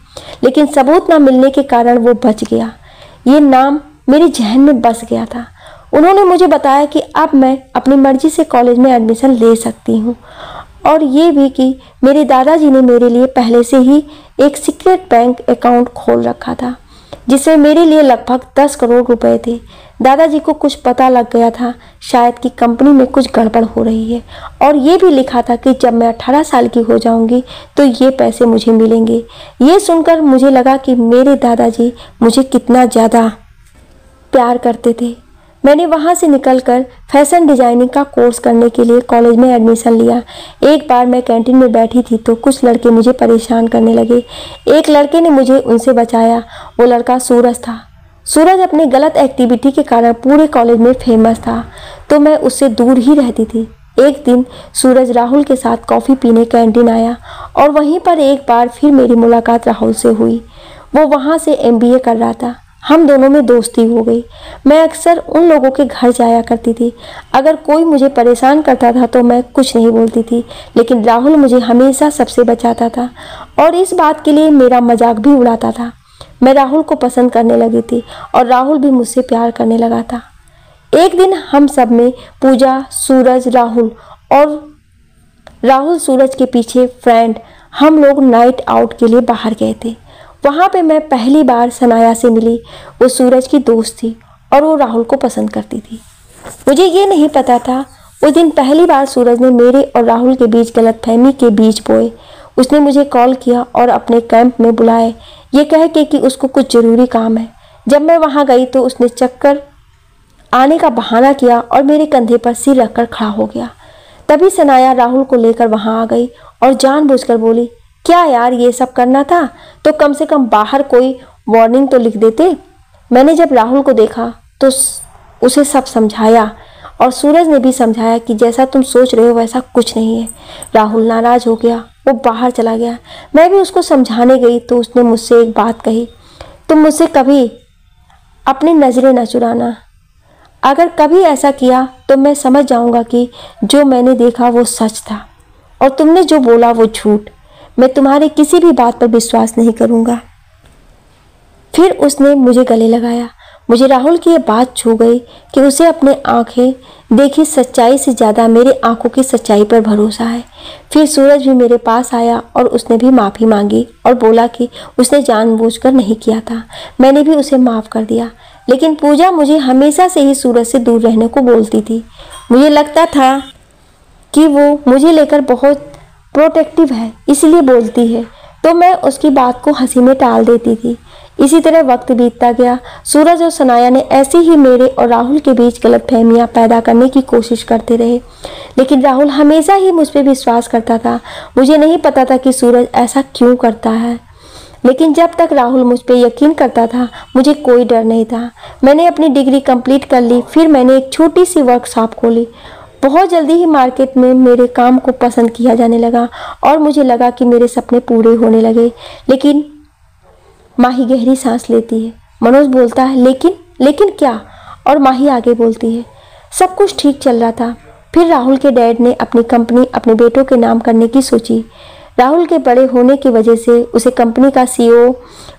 लेकिन सबूत न मिलने के कारण वो बच गया। ये नाम मेरे जहन में बस गया था। उन्होंने मुझे बताया कि अब मैं अपनी मर्जी से कॉलेज में एडमिशन ले सकती हूँ, और ये भी कि मेरे दादाजी ने मेरे लिए पहले से ही एक सीक्रेट बैंक अकाउंट खोल रखा था, जिसमें मेरे लिए लगभग 10 करोड़ रुपए थे। दादाजी को कुछ पता लग गया था शायद कि कंपनी में कुछ गड़बड़ हो रही है, और ये भी लिखा था कि जब मैं 18 साल की हो जाऊंगी तो ये पैसे मुझे मिलेंगे। ये सुनकर मुझे लगा कि मेरे दादाजी मुझे कितना ज़्यादा प्यार करते थे। मैंने वहाँ से निकलकर फैशन डिजाइनिंग का कोर्स करने के लिए कॉलेज में एडमिशन लिया। एक बार मैं कैंटीन में बैठी थी तो कुछ लड़के मुझे परेशान करने लगे। एक लड़के ने मुझे उनसे बचाया। वो लड़का सूरज था। सूरज अपनी गलत एक्टिविटी के कारण पूरे कॉलेज में फेमस था, तो मैं उससे दूर ही रहती थी। एक दिन सूरज राहुल के साथ कॉफ़ी पीने कैंटीन आया और वहीं पर एक बार फिर मेरी मुलाकात राहुल से हुई। वो वहाँ से MBA कर रहा था। हम दोनों में दोस्ती हो गई। मैं अक्सर उन लोगों के घर जाया करती थी। अगर कोई मुझे परेशान करता था तो मैं कुछ नहीं बोलती थी, लेकिन राहुल मुझे हमेशा सबसे बचाता था और इस बात के लिए मेरा मजाक भी उड़ाता था। मैं राहुल को पसंद करने लगी थी और राहुल भी मुझसे प्यार करने लगा था। एक दिन हम सब में पूजा, सूरज, राहुल सूरज के पीछे फ्रेंड, हम लोग नाइट आउट के लिए बाहर गए थे। वहाँ पे मैं पहली बार सनाया से मिली। वो सूरज की दोस्त थी और वो राहुल को पसंद करती थी। मुझे ये नहीं पता था उस दिन पहली बार सूरज ने मेरे और राहुल के बीच गलतफहमी के बीज बोए। उसने मुझे कॉल किया और अपने कैंप में बुलाए, ये कह के कि उसको कुछ ज़रूरी काम है। जब मैं वहाँ गई तो उसने चक्कर आने का बहाना किया और मेरे कंधे पर सिर रखकर खड़ा हो गया। तभी सनाया राहुल को लेकर वहाँ आ गई और जानबूझकर बोली, क्या यार ये सब करना था तो कम से कम बाहर कोई वार्निंग तो लिख देते। मैंने जब राहुल को देखा तो उसे सब समझाया और सूरज ने भी समझाया कि जैसा तुम सोच रहे हो वैसा कुछ नहीं है। राहुल नाराज हो गया, वो बाहर चला गया। मैं भी उसको समझाने गई तो उसने मुझसे एक बात कही, तुम मुझसे कभी अपनी नज़रें न चुराना। अगर कभी ऐसा किया तो मैं समझ जाऊंगा कि जो मैंने देखा वो सच था और तुमने जो बोला वो झूठ। मैं तुम्हारी किसी भी बात पर विश्वास नहीं करूंगा। फिर उसने मुझे गले लगाया। मुझे राहुल की ये बात छू गई कि उसे अपने आंखें देखी सच्चाई से ज़्यादा मेरे आंखों की सच्चाई पर भरोसा है। फिर सूरज भी मेरे पास आया और उसने भी माफ़ी मांगी और बोला कि उसने जानबूझकर नहीं किया था। मैंने भी उसे माफ़ कर दिया। लेकिन पूजा मुझे हमेशा से ही सूरज से दूर रहने को बोलती थी। मुझे लगता था कि वो मुझे लेकर बहुत प्रोटेक्टिव है, इसलिए बोलती है, तो मैं उसकी बात को हंसी में टाल देती थी। इसी तरह वक्त बीतता गया। सूरज और सनाया ने ऐसे ही मेरे और राहुल के बीच गलतफहमियां पैदा करने की कोशिश करते रहे, लेकिन राहुल हमेशा ही मुझ पर विश्वास करता था। मुझे नहीं पता था कि सूरज ऐसा क्यों करता है, लेकिन जब तक राहुल मुझ पर यकीन करता था मुझे कोई डर नहीं था। मैंने अपनी डिग्री कंप्लीट कर ली। फिर मैंने एक छोटी सी वर्कशॉप खोली। बहुत जल्दी ही मार्केट में मेरे काम को पसंद किया जाने लगा और मुझे लगा कि मेरे सपने पूरे होने लगे। लेकिन माही गहरी सांस लेती है। मनोज बोलता है, लेकिन क्या? और माही आगे बोलती है, सब कुछ ठीक चल रहा था। फिर राहुल के डैड ने अपनी कंपनी अपने बेटों के नाम करने की सोची। राहुल के बड़े होने की वजह से उसे कंपनी का CEO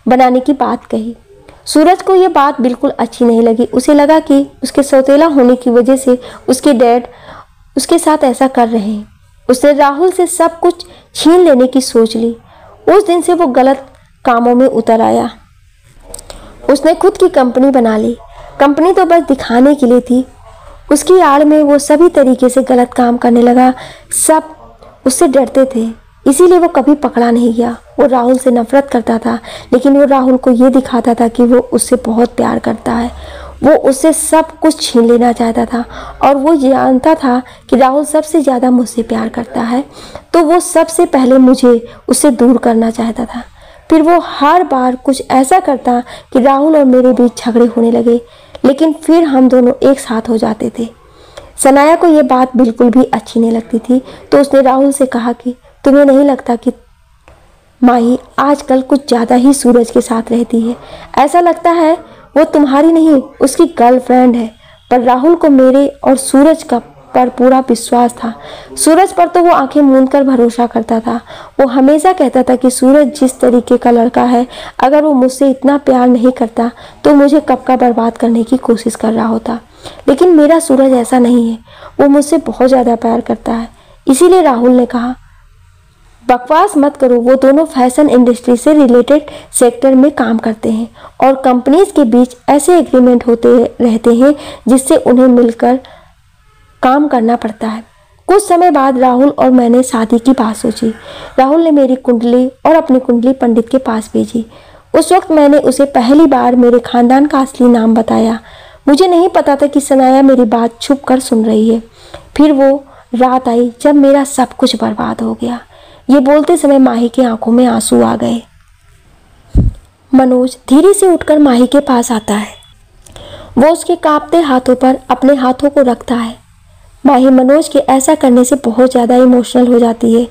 बनाने की बात कही। सूरज को यह बात बिल्कुल अच्छी नहीं लगी। उसे लगा कि उसके सौतेला होने की वजह से उसके डैड उसके साथ ऐसा कर रहे हैं। उसने राहुल से सब कुछ छीन लेने की सोच ली। उस दिन से वो गलत कामों में उतर आया। उसने खुद की कंपनी बना ली। कंपनी तो बस दिखाने के लिए थी। उसकी आड़ में वो सभी तरीके से गलत काम करने लगा। सब उससे डरते थे, इसीलिए वो कभी पकड़ा नहीं गया। वो राहुल से नफरत करता था, लेकिन वो राहुल को ये दिखाता था कि वो उससे बहुत प्यार करता है। वो उससे सब कुछ छीन लेना चाहता था और वो जानता था कि राहुल सबसे ज़्यादा मुझसे प्यार करता है, तो वो सबसे पहले मुझे उससे दूर करना चाहता था। फिर वो हर बार कुछ ऐसा करता कि राहुल और मेरे बीच झगड़े होने लगे, लेकिन फिर हम दोनों एक साथ हो जाते थे। सनाया को ये बात बिल्कुल भी अच्छी नहीं लगती थी, तो उसने राहुल से कहा कि तुम्हें नहीं लगता कि माही आजकल कुछ ज़्यादा ही सूरज के साथ रहती है? ऐसा लगता है वो तुम्हारी नहीं उसकी गर्लफ्रेंड है। पर राहुल को मेरे और सूरज का पर पूरा विश्वास था। सूरज पर तो वो आंखें मूंद कर भरोसा करता था। वो हमेशा कहता था कि सूरज जिस तरीके का लड़का है, अगर वो मुझसे इतना प्यार नहीं करता तो मुझे कब का बर्बाद करने की कोशिश कर रहा होता। लेकिन मेरा सूरज ऐसा नहीं है, वो मुझसे बहुत ज़्यादा प्यार करता है। इसीलिए राहुल ने कहा, बकवास मत करो, वो दोनों फैशन इंडस्ट्री से रिलेटेड सेक्टर में काम करते हैं और कंपनीज के बीच ऐसे एग्रीमेंट होते रहते हैं जिससे उन्हें मिलकर काम करना पड़ता है। कुछ समय बाद राहुल और मैंने शादी की बात सोची। राहुल ने मेरी कुंडली और अपनी कुंडली पंडित के पास भेजी। उस वक्त मैंने उसे पहली बार मेरे खानदान का असली नाम बताया। मुझे नहीं पता था कि सनाया मेरी बात छुप कर सुन रही है। फिर वो रात आई जब मेरा सब कुछ बर्बाद हो गया। ये बोलते समय माही की आंखों में आंसू आ गए। मनोज धीरे से उठकर माही के पास आता है। वो उसके कांपते हाथों पर अपने हाथों को रखता है। माही मनोज के ऐसा करने से बहुत ज़्यादा इमोशनल हो जाती है,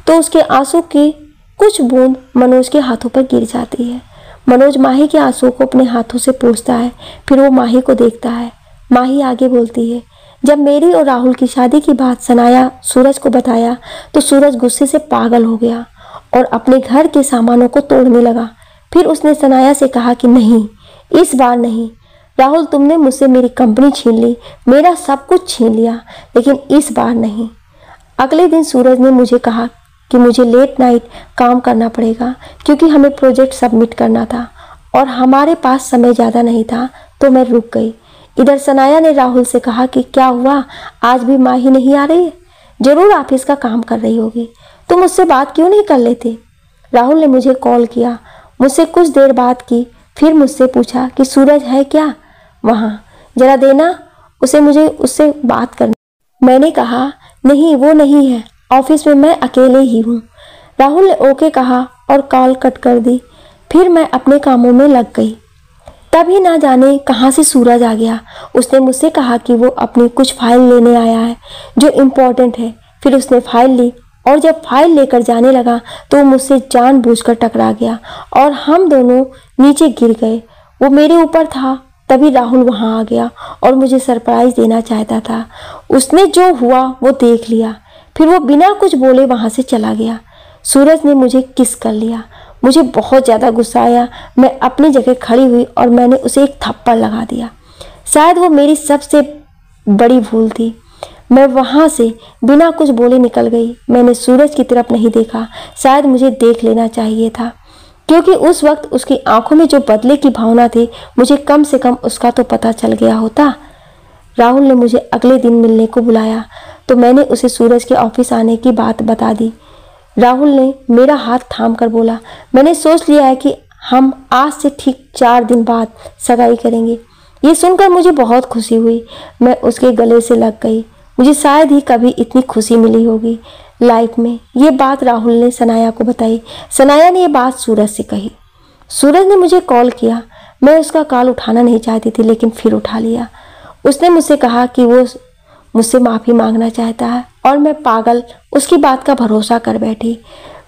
तो उसके आंसू की कुछ बूंद मनोज के हाथों पर गिर जाती है। मनोज माही के आंसुओं को अपने हाथों से पोंछता है, फिर वो माही को देखता है। माही आगे बोलती है, जब मेरी और राहुल की शादी की बात सनाया सूरज को बताया तो सूरज गुस्से से पागल हो गया और अपने घर के सामानों को तोड़ने लगा। फिर उसने सनाया से कहा कि नहीं, इस बार नहीं। राहुल, तुमने मुझसे मेरी कंपनी छीन ली, मेरा सब कुछ छीन लिया, लेकिन इस बार नहीं। अगले दिन सूरज ने मुझे कहा कि मुझे लेट नाइट काम करना पड़ेगा क्योंकि हमें प्रोजेक्ट सबमिट करना था और हमारे पास समय ज़्यादा नहीं था, तो मैं रुक गई। इधर सनाया ने राहुल से कहा कि क्या हुआ, आज भी माही नहीं आ रही है? जरूर ऑफिस का काम कर रही होगी, तुम मुझसे बात क्यों नहीं कर लेते? राहुल ने मुझे कॉल किया, मुझसे कुछ देर बात की, फिर मुझसे पूछा कि सूरज है क्या वहाँ, जरा देना उसे, मुझे उससे बात करनी। मैंने कहा नहीं, वो नहीं है, ऑफिस में मैं अकेले ही हूँ। राहुल ने ओके कहा और कॉल कट कर दी। फिर मैं अपने कामों में लग गई। तभी ना जाने कहाँ से सूरज आ गया। उसने मुझसे कहा कि वो अपनी कुछ फाइल लेने आया है जो इम्पोर्टेंट है। फिर उसने फाइल ली और जब फाइल लेकर जाने लगा तो वो मुझसे जानबूझकर टकरा गया और हम दोनों नीचे गिर गए। वो मेरे ऊपर था, तभी राहुल वहाँ आ गया और मुझे सरप्राइज देना चाहता था। उसने जो हुआ वो देख लिया, फिर वो बिना कुछ बोले वहाँ से चला गया। सूरज ने मुझे किस कर लिया। मुझे बहुत ज़्यादा गुस्सा आया। मैं अपनी जगह खड़ी हुई और मैंने उसे एक थप्पड़ लगा दिया। शायद वो मेरी सबसे बड़ी भूल थी। मैं वहाँ से बिना कुछ बोले निकल गई। मैंने सूरज की तरफ नहीं देखा, शायद मुझे देख लेना चाहिए था क्योंकि उस वक्त उसकी आंखों में जो बदले की भावना थी, मुझे कम से कम उसका तो पता चल गया होता। राहुल ने मुझे अगले दिन मिलने को बुलाया तो मैंने उसे सूरज के ऑफिस आने की बात बता दी। राहुल ने मेरा हाथ थाम कर बोला, मैंने सोच लिया है कि हम आज से ठीक 4 दिन बाद सगाई करेंगे। ये सुनकर मुझे बहुत खुशी हुई। मैं उसके गले से लग गई। मुझे शायद ही कभी इतनी खुशी मिली होगी लाइफ में। ये बात राहुल ने सनाया को बताई। सनाया ने ये बात सूरज से कही। सूरज ने मुझे कॉल किया। मैं उसका कॉल उठाना नहीं चाहती थी, लेकिन फिर उठा लिया। उसने मुझसे कहा कि वो मुझसे माफ़ी मांगना चाहता है और मैं पागल उसकी बात का भरोसा कर बैठी।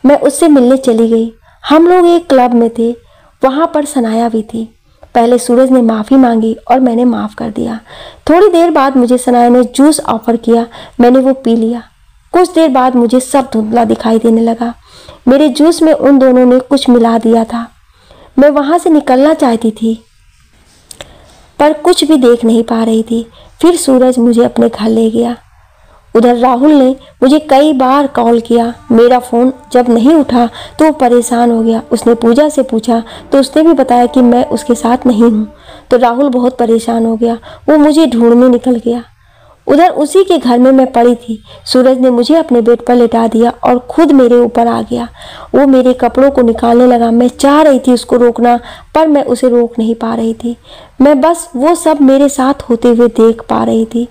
मैं उससे मिलने चली गई। हम लोग एक क्लब में थे, वहाँ पर सनाया भी थी। पहले सूरज ने माफ़ी मांगी और मैंने माफ़ कर दिया। थोड़ी देर बाद मुझे सनाया ने जूस ऑफर किया, मैंने वो पी लिया। कुछ देर बाद मुझे सब धुंधला दिखाई देने लगा। मेरे जूस में उन दोनों ने कुछ मिला दिया था। मैं वहाँ से निकलना चाहती थी पर कुछ भी देख नहीं पा रही थी। फिर सूरज मुझे अपने घर ले गया। उधर राहुल ने मुझे कई बार कॉल किया। मेरा फ़ोन जब नहीं उठा तो वो परेशान हो गया। उसने पूजा से पूछा तो उसने भी बताया कि मैं उसके साथ नहीं हूँ। तो राहुल बहुत परेशान हो गया, वो मुझे ढूंढने निकल गया। उधर उसी के घर में मैं पड़ी थी। सूरज ने मुझे अपने बेड पर लेटा दिया और खुद मेरे ऊपर आ गया। वो मेरे कपड़ों को निकालने लगा। मैं चाह रही थी उसको रोकना, पर मैं उसे रोक नहीं पा रही थी। मैं बस वो सब मेरे साथ होते हुए देख पा रही थी।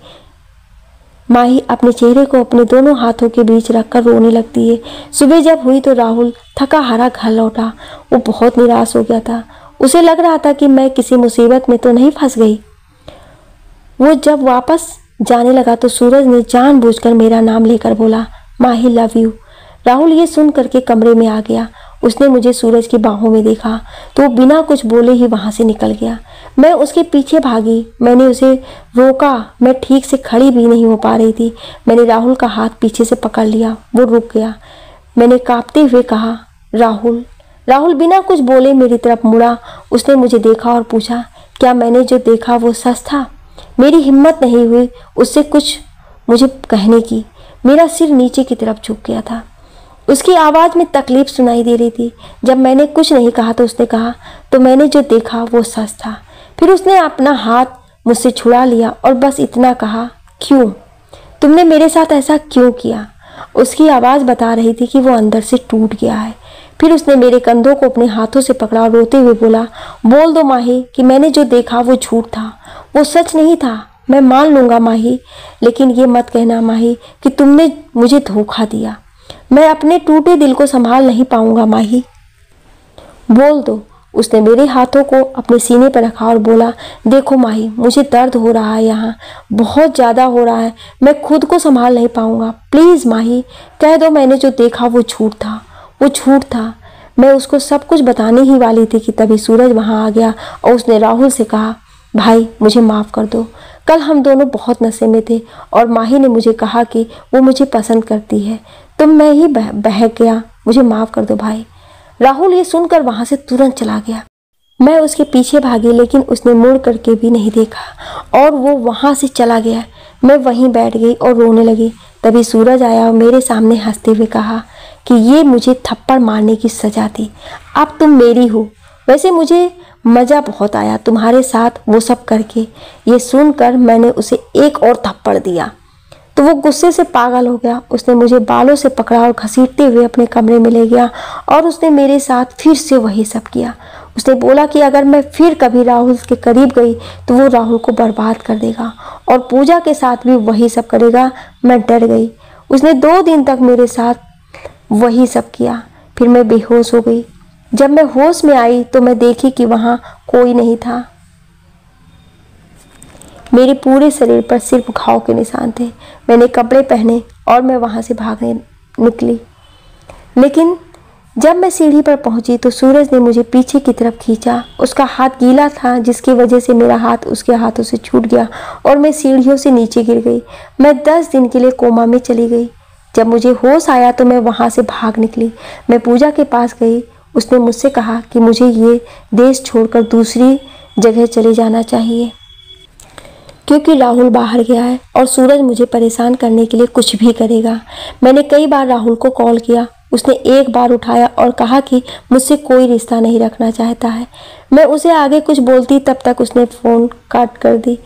माही अपने चेहरे को अपने दोनों हाथों के बीच रखकर रोने लगती है। सुबह जब हुई तो राहुल थका हारा घर लौटा। वो बहुत निराश हो गया था। उसे लग रहा था कि मैं किसी मुसीबत में तो नहीं फंस गई। वो जब वापस जाने लगा तो सूरज ने जानबूझकर मेरा नाम लेकर बोला, माही लव यू। राहुल ये सुन करके कमरे में आ गया। उसने मुझे सूरज की बाहों में देखा तो वो बिना कुछ बोले ही वहाँ से निकल गया। मैं उसके पीछे भागी। मैंने उसे रोका। मैं ठीक से खड़ी भी नहीं हो पा रही थी। मैंने राहुल का हाथ पीछे से पकड़ लिया। वो रुक गया। मैंने कांपते हुए कहा, राहुल। राहुल बिना कुछ बोले मेरी तरफ मुड़ा। उसने मुझे देखा और पूछा, क्या मैंने जो देखा वो सच था? मेरी हिम्मत नहीं हुई उससे कुछ मुझे कहने की। मेरा सिर नीचे की तरफ झुक गया था। उसकी आवाज़ में तकलीफ सुनाई दे रही थी। जब मैंने कुछ नहीं कहा तो उसने कहा, तो मैंने जो देखा वो सच था। फिर उसने अपना हाथ मुझसे छुड़ा लिया और बस इतना कहा, क्यों? तुमने मेरे साथ ऐसा क्यों किया? उसकी आवाज़ बता रही थी कि वो अंदर से टूट गया है। फिर उसने मेरे कंधों को अपने हाथों से पकड़ा और रोते हुए बोला, बोल दो माही कि मैंने जो देखा वो झूठ था, वो सच नहीं था। मैं मान लूँगा माही, लेकिन ये मत कहना माही कि तुमने मुझे धोखा दिया। मैं अपने टूटे दिल को संभाल नहीं पाऊंगा माही। बोल दो। उसने मेरे हाथों को अपने सीने पर रखा और बोला, देखो माही, मुझे दर्द हो रहा है, यहाँ बहुत ज़्यादा हो रहा है। मैं खुद को संभाल नहीं पाऊंगा। प्लीज़ माही, कह दो मैंने जो देखा वो झूठ था, वो झूठ था। मैं उसको सब कुछ बताने ही वाली थी कि तभी सूरज वहाँ आ गया और उसने राहुल से कहा, भाई मुझे माफ़ कर दो, कल हम दोनों बहुत नशे में थे और माही ने मुझे कहा कि वो मुझे पसंद करती है, तो मैं ही बहक गया, मुझे माफ़ कर दो भाई। राहुल ये सुनकर वहाँ से तुरंत चला गया। मैं उसके पीछे भागी लेकिन उसने मुड़ करके भी नहीं देखा और वो वहाँ से चला गया। मैं वहीं बैठ गई और रोने लगी। तभी सूरज आया और मेरे सामने हंसते हुए कहा कि ये मुझे थप्पड़ मारने की सज़ा थी, अब तुम मेरी हो। वैसे मुझे मज़ा बहुत आया तुम्हारे साथ वो सब करके। ये सुनकर मैंने उसे एक और थप्पड़ दिया तो वो गुस्से से पागल हो गया। उसने मुझे बालों से पकड़ा और घसीटते हुए अपने कमरे में ले गया और उसने मेरे साथ फिर से वही सब किया। उसने बोला कि अगर मैं फिर कभी राहुल के करीब गई तो वो राहुल को बर्बाद कर देगा और पूजा के साथ भी वही सब करेगा। मैं डर गई। उसने 2 दिन तक मेरे साथ वही सब किया। फिर मैं बेहोश हो गई। जब मैं होश में आई तो मैं देखी कि वहाँ कोई नहीं था। मेरे पूरे शरीर पर सिर्फ घाव के निशान थे। मैंने कपड़े पहने और मैं वहाँ से भागने निकली। लेकिन जब मैं सीढ़ी पर पहुंची तो सूरज ने मुझे पीछे की तरफ खींचा। उसका हाथ गीला था जिसकी वजह से मेरा हाथ उसके हाथों से छूट गया और मैं सीढ़ियों से नीचे गिर गई। मैं 10 दिन के लिए कोमा में चली गई। जब मुझे होश आया तो मैं वहाँ से भाग निकली। मैं पूजा के पास गई। उसने मुझसे कहा कि मुझे ये देश छोड़कर दूसरी जगह चले जाना चाहिए क्योंकि राहुल बाहर गया है और सूरज मुझे परेशान करने के लिए कुछ भी करेगा। मैंने कई बार राहुल को कॉल किया। उसने एक बार उठाया और कहा कि मुझसे कोई रिश्ता नहीं रखना चाहता है। मैं उसे आगे कुछ बोलती तब तक उसने फ़ोन काट कर दी।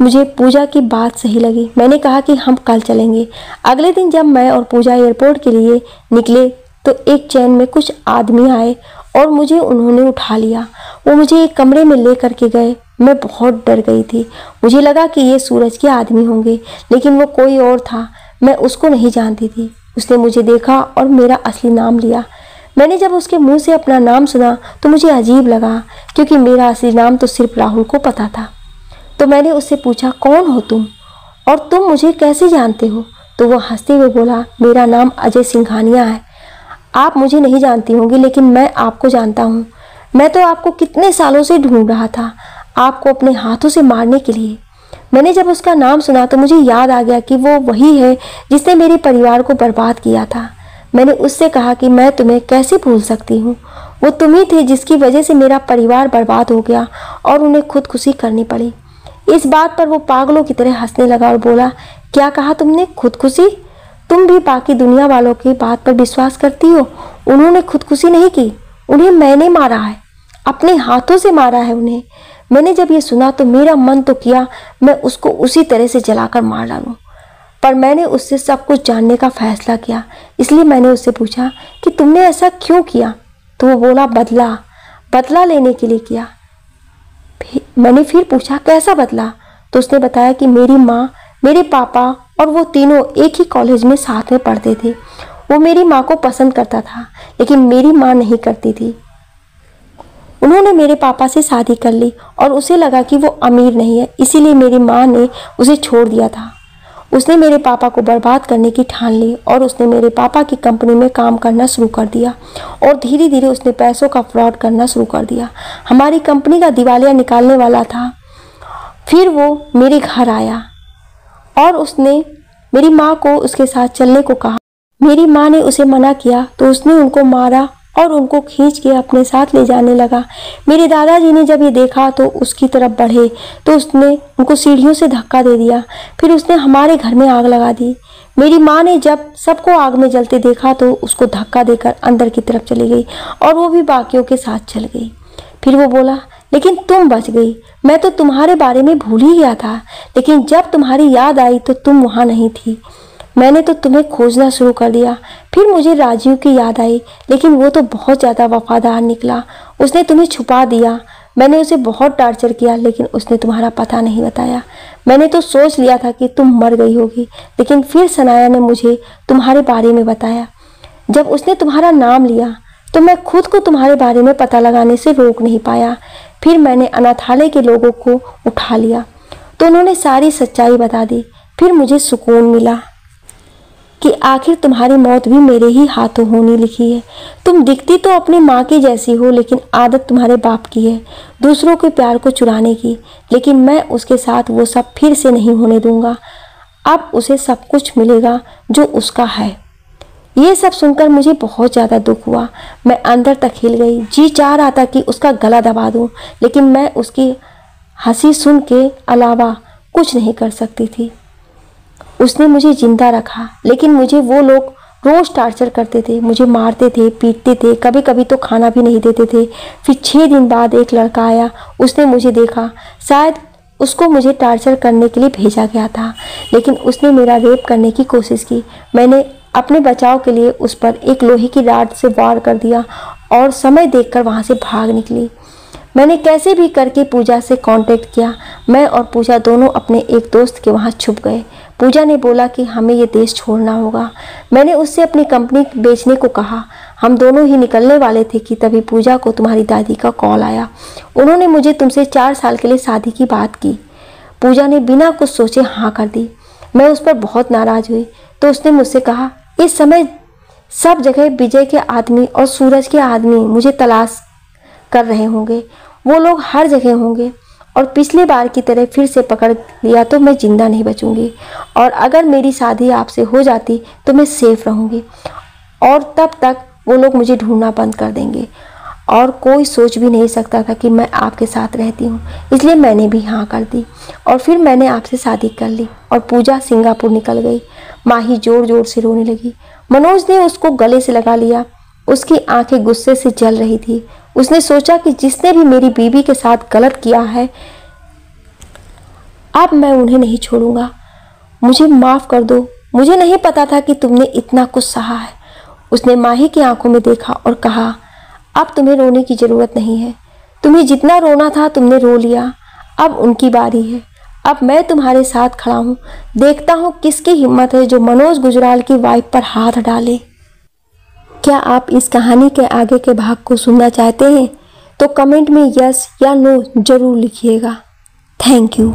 मुझे पूजा की बात सही लगी। मैंने कहा कि हम कल चलेंगे। अगले दिन जब मैं और पूजा एयरपोर्ट के लिए निकले तो एक चैन में कुछ आदमी आए और मुझे उन्होंने उठा लिया। वो मुझे एक कमरे में ले करके गए। मैं बहुत डर गई थी। मुझे लगा कि ये सूरज के आदमी होंगे, लेकिन वो कोई और था। मैं उसको नहीं जानती थी। उसने मुझे देखा और मेरा असली नाम लिया। मैंने जब उसके मुंह से अपना नाम सुना तो मुझे अजीब लगा क्योंकि मेरा असली नाम तो सिर्फ राहुल को पता था। तो मैंने उससे पूछा, कौन हो तुम और तुम मुझे कैसे जानते हो? तो वो हंसते हुए बोला, मेरा नाम अजय सिंघानिया है। आप मुझे नहीं जानती होंगी लेकिन मैं आपको जानता हूँ। मैं तो आपको कितने सालों से ढूंढ रहा था, आपको अपने हाथों से मारने के लिए। मैंने जब उसका नाम सुना तो मुझे याद आ गया कि वो वही है जिसने मेरे परिवार को बर्बाद किया था। मैंने उससे कहा कि मैं तुम्हें कैसे भूल सकती हूँ। वो तुम ही थे जिसकी वजह से मेरा परिवार बर्बाद हो गया और उन्हें खुदकुशी करनी पड़ी। इस बात पर वो पागलों की तरह हंसने लगा और बोला, क्या कहा तुमने? खुदकुशी? तुम भी बाकी दुनिया वालों की बात पर विश्वास करती हो? उन्होंने खुदकुशी नहीं की, उन्हें मैंने मारा है, अपने हाथों से मारा है उन्हें। मैंने जब ये सुना तो मेरा मन तो किया मैं उसको उसी तरह से जलाकर मार डालूं, पर मैंने उससे सब कुछ जानने का फैसला किया। इसलिए मैंने उससे पूछा कि तुमने ऐसा क्यों किया? तो वो बोला, बदला लेने के लिए किया। मैंने फिर पूछा, कैसा बदला? तो उसने बताया कि मेरी माँ, मेरे पापा और वो तीनों एक ही कॉलेज में साथ में पढ़ते थे। वो मेरी माँ को पसंद करता था लेकिन मेरी माँ नहीं करती थी। उन्होंने मेरे पापा से शादी कर ली और उसे लगा कि वो अमीर नहीं है, इसीलिए मेरी माँ ने उसे छोड़ दिया था। उसने मेरे पापा को बर्बाद करने की ठान ली और उसने मेरे पापा की कंपनी में काम करना शुरू कर दिया और धीरे धीरे उसने पैसों का फ्रॉड करना शुरू कर दिया। हमारी कंपनी का दिवालिया निकालने वाला था। फिर वो मेरे घर आया और उसने मेरी माँ को उसके साथ चलने को कहा। मेरी माँ ने उसे मना किया तो उसने उनको मारा और उनको खींच के अपने साथ ले जाने लगा। मेरे दादाजी ने जब ये देखा तो उसकी तरफ बढ़े तो उसने उनको सीढ़ियों से धक्का दे दिया। फिर उसने हमारे घर में आग लगा दी। मेरी माँ ने जब सबको आग में जलते देखा तो उसको धक्का देकर अंदर की तरफ चली गई और वो भी बाकियों के साथ चल गई। फिर वो बोला, लेकिन तुम बच गई। मैं तो तुम्हारे बारे में भूल ही गया था, लेकिन जब तुम्हारी याद आई तो तुम वहाँ नहीं थी। मैंने तो तुम्हें खोजना शुरू कर दिया। फिर मुझे राजीव की याद आई, लेकिन वो तो बहुत ज़्यादा वफादार निकला। उसने तुम्हें छुपा दिया। मैंने उसे बहुत टॉर्चर किया लेकिन उसने तुम्हारा पता नहीं बताया। मैंने तो सोच लिया था कि तुम मर गई होगी, लेकिन फिर सनाया ने मुझे तुम्हारे बारे में बताया। जब उसने तुम्हारा नाम लिया तो मैं खुद को तुम्हारे बारे में पता लगाने से रोक नहीं पाया। फिर मैंने अनाथालय के लोगों को उठा लिया तो उन्होंने सारी सच्चाई बता दी। फिर मुझे सुकून मिला कि आखिर तुम्हारी मौत भी मेरे ही हाथों होनी लिखी है। तुम दिखती तो अपनी माँ की जैसी हो, लेकिन आदत तुम्हारे बाप की है दूसरों के प्यार को चुराने की। लेकिन मैं उसके साथ वो सब फिर से नहीं होने दूंगा। अब उसे सब कुछ मिलेगा जो उसका है। ये सब सुनकर मुझे बहुत ज़्यादा दुख हुआ। मैं अंदर तक हिल गई। जी चाह रहा था कि उसका गला दबा दूं, लेकिन मैं उसकी हंसी सुन के अलावा कुछ नहीं कर सकती थी। उसने मुझे जिंदा रखा, लेकिन मुझे वो लोग रोज़ टार्चर करते थे, मुझे मारते थे, पीटते थे, कभी कभी तो खाना भी नहीं देते थे। फिर 6 दिन बाद एक लड़का आया। उसने मुझे देखा। शायद उसको मुझे टार्चर करने के लिए भेजा गया था, लेकिन उसने मेरा रेप करने की कोशिश की। मैंने अपने बचाव के लिए उस पर एक लोहे की रॉड से वार कर दिया और समय देखकर वहाँ से भाग निकली। मैंने कैसे भी करके पूजा से कांटेक्ट किया। मैं और पूजा दोनों अपने एक दोस्त के वहाँ छुप गए। पूजा ने बोला कि हमें ये देश छोड़ना होगा। मैंने उससे अपनी कंपनी बेचने को कहा। हम दोनों ही निकलने वाले थे कि तभी पूजा को तुम्हारी दादी का कॉल आया। उन्होंने मुझे तुमसे 4 साल के लिए शादी की बात की। पूजा ने बिना कुछ सोचे हाँ कर दी। मैं उस पर बहुत नाराज़ हुई तो उसने मुझसे कहा, इस समय सब जगह विजय के आदमी और सूरज के आदमी मुझे तलाश कर रहे होंगे। वो लोग हर जगह होंगे और पिछली बार की तरह फिर से पकड़ लिया तो मैं जिंदा नहीं बचूंगी। और अगर मेरी शादी आपसे हो जाती तो मैं सेफ रहूंगी, और तब तक वो लोग मुझे ढूंढना बंद कर देंगे। और कोई सोच भी नहीं सकता था कि मैं आपके साथ रहती हूँ, इसलिए मैंने भी हाँ कर दी और फिर मैंने आपसे शादी कर ली। और पूजा सिंगापुर निकल गई। माही जोर जोर से रोने लगी। मनोज ने उसको गले से लगा लिया। उसकी आंखें गुस्से से जल रही थी। उसने सोचा कि जिसने भी मेरी बीवी के साथ गलत किया है, अब मैं उन्हें नहीं छोड़ूंगा। मुझे माफ़ कर दो, मुझे नहीं पता था कि तुमने इतना कुछ सहा है। उसने माही की आंखों में देखा और कहा, अब तुम्हें रोने की ज़रूरत नहीं है। तुम्हें जितना रोना था तुमने रो लिया। अब उनकी बारी है। अब मैं तुम्हारे साथ खड़ा हूँ। देखता हूँ किसकी हिम्मत है जो मनोज गुजराल की वाइफ पर हाथ डाले। क्या आप इस कहानी के आगे के भाग को सुनना चाहते हैं? तो कमेंट में यस या नो जरूर लिखिएगा। Thank you.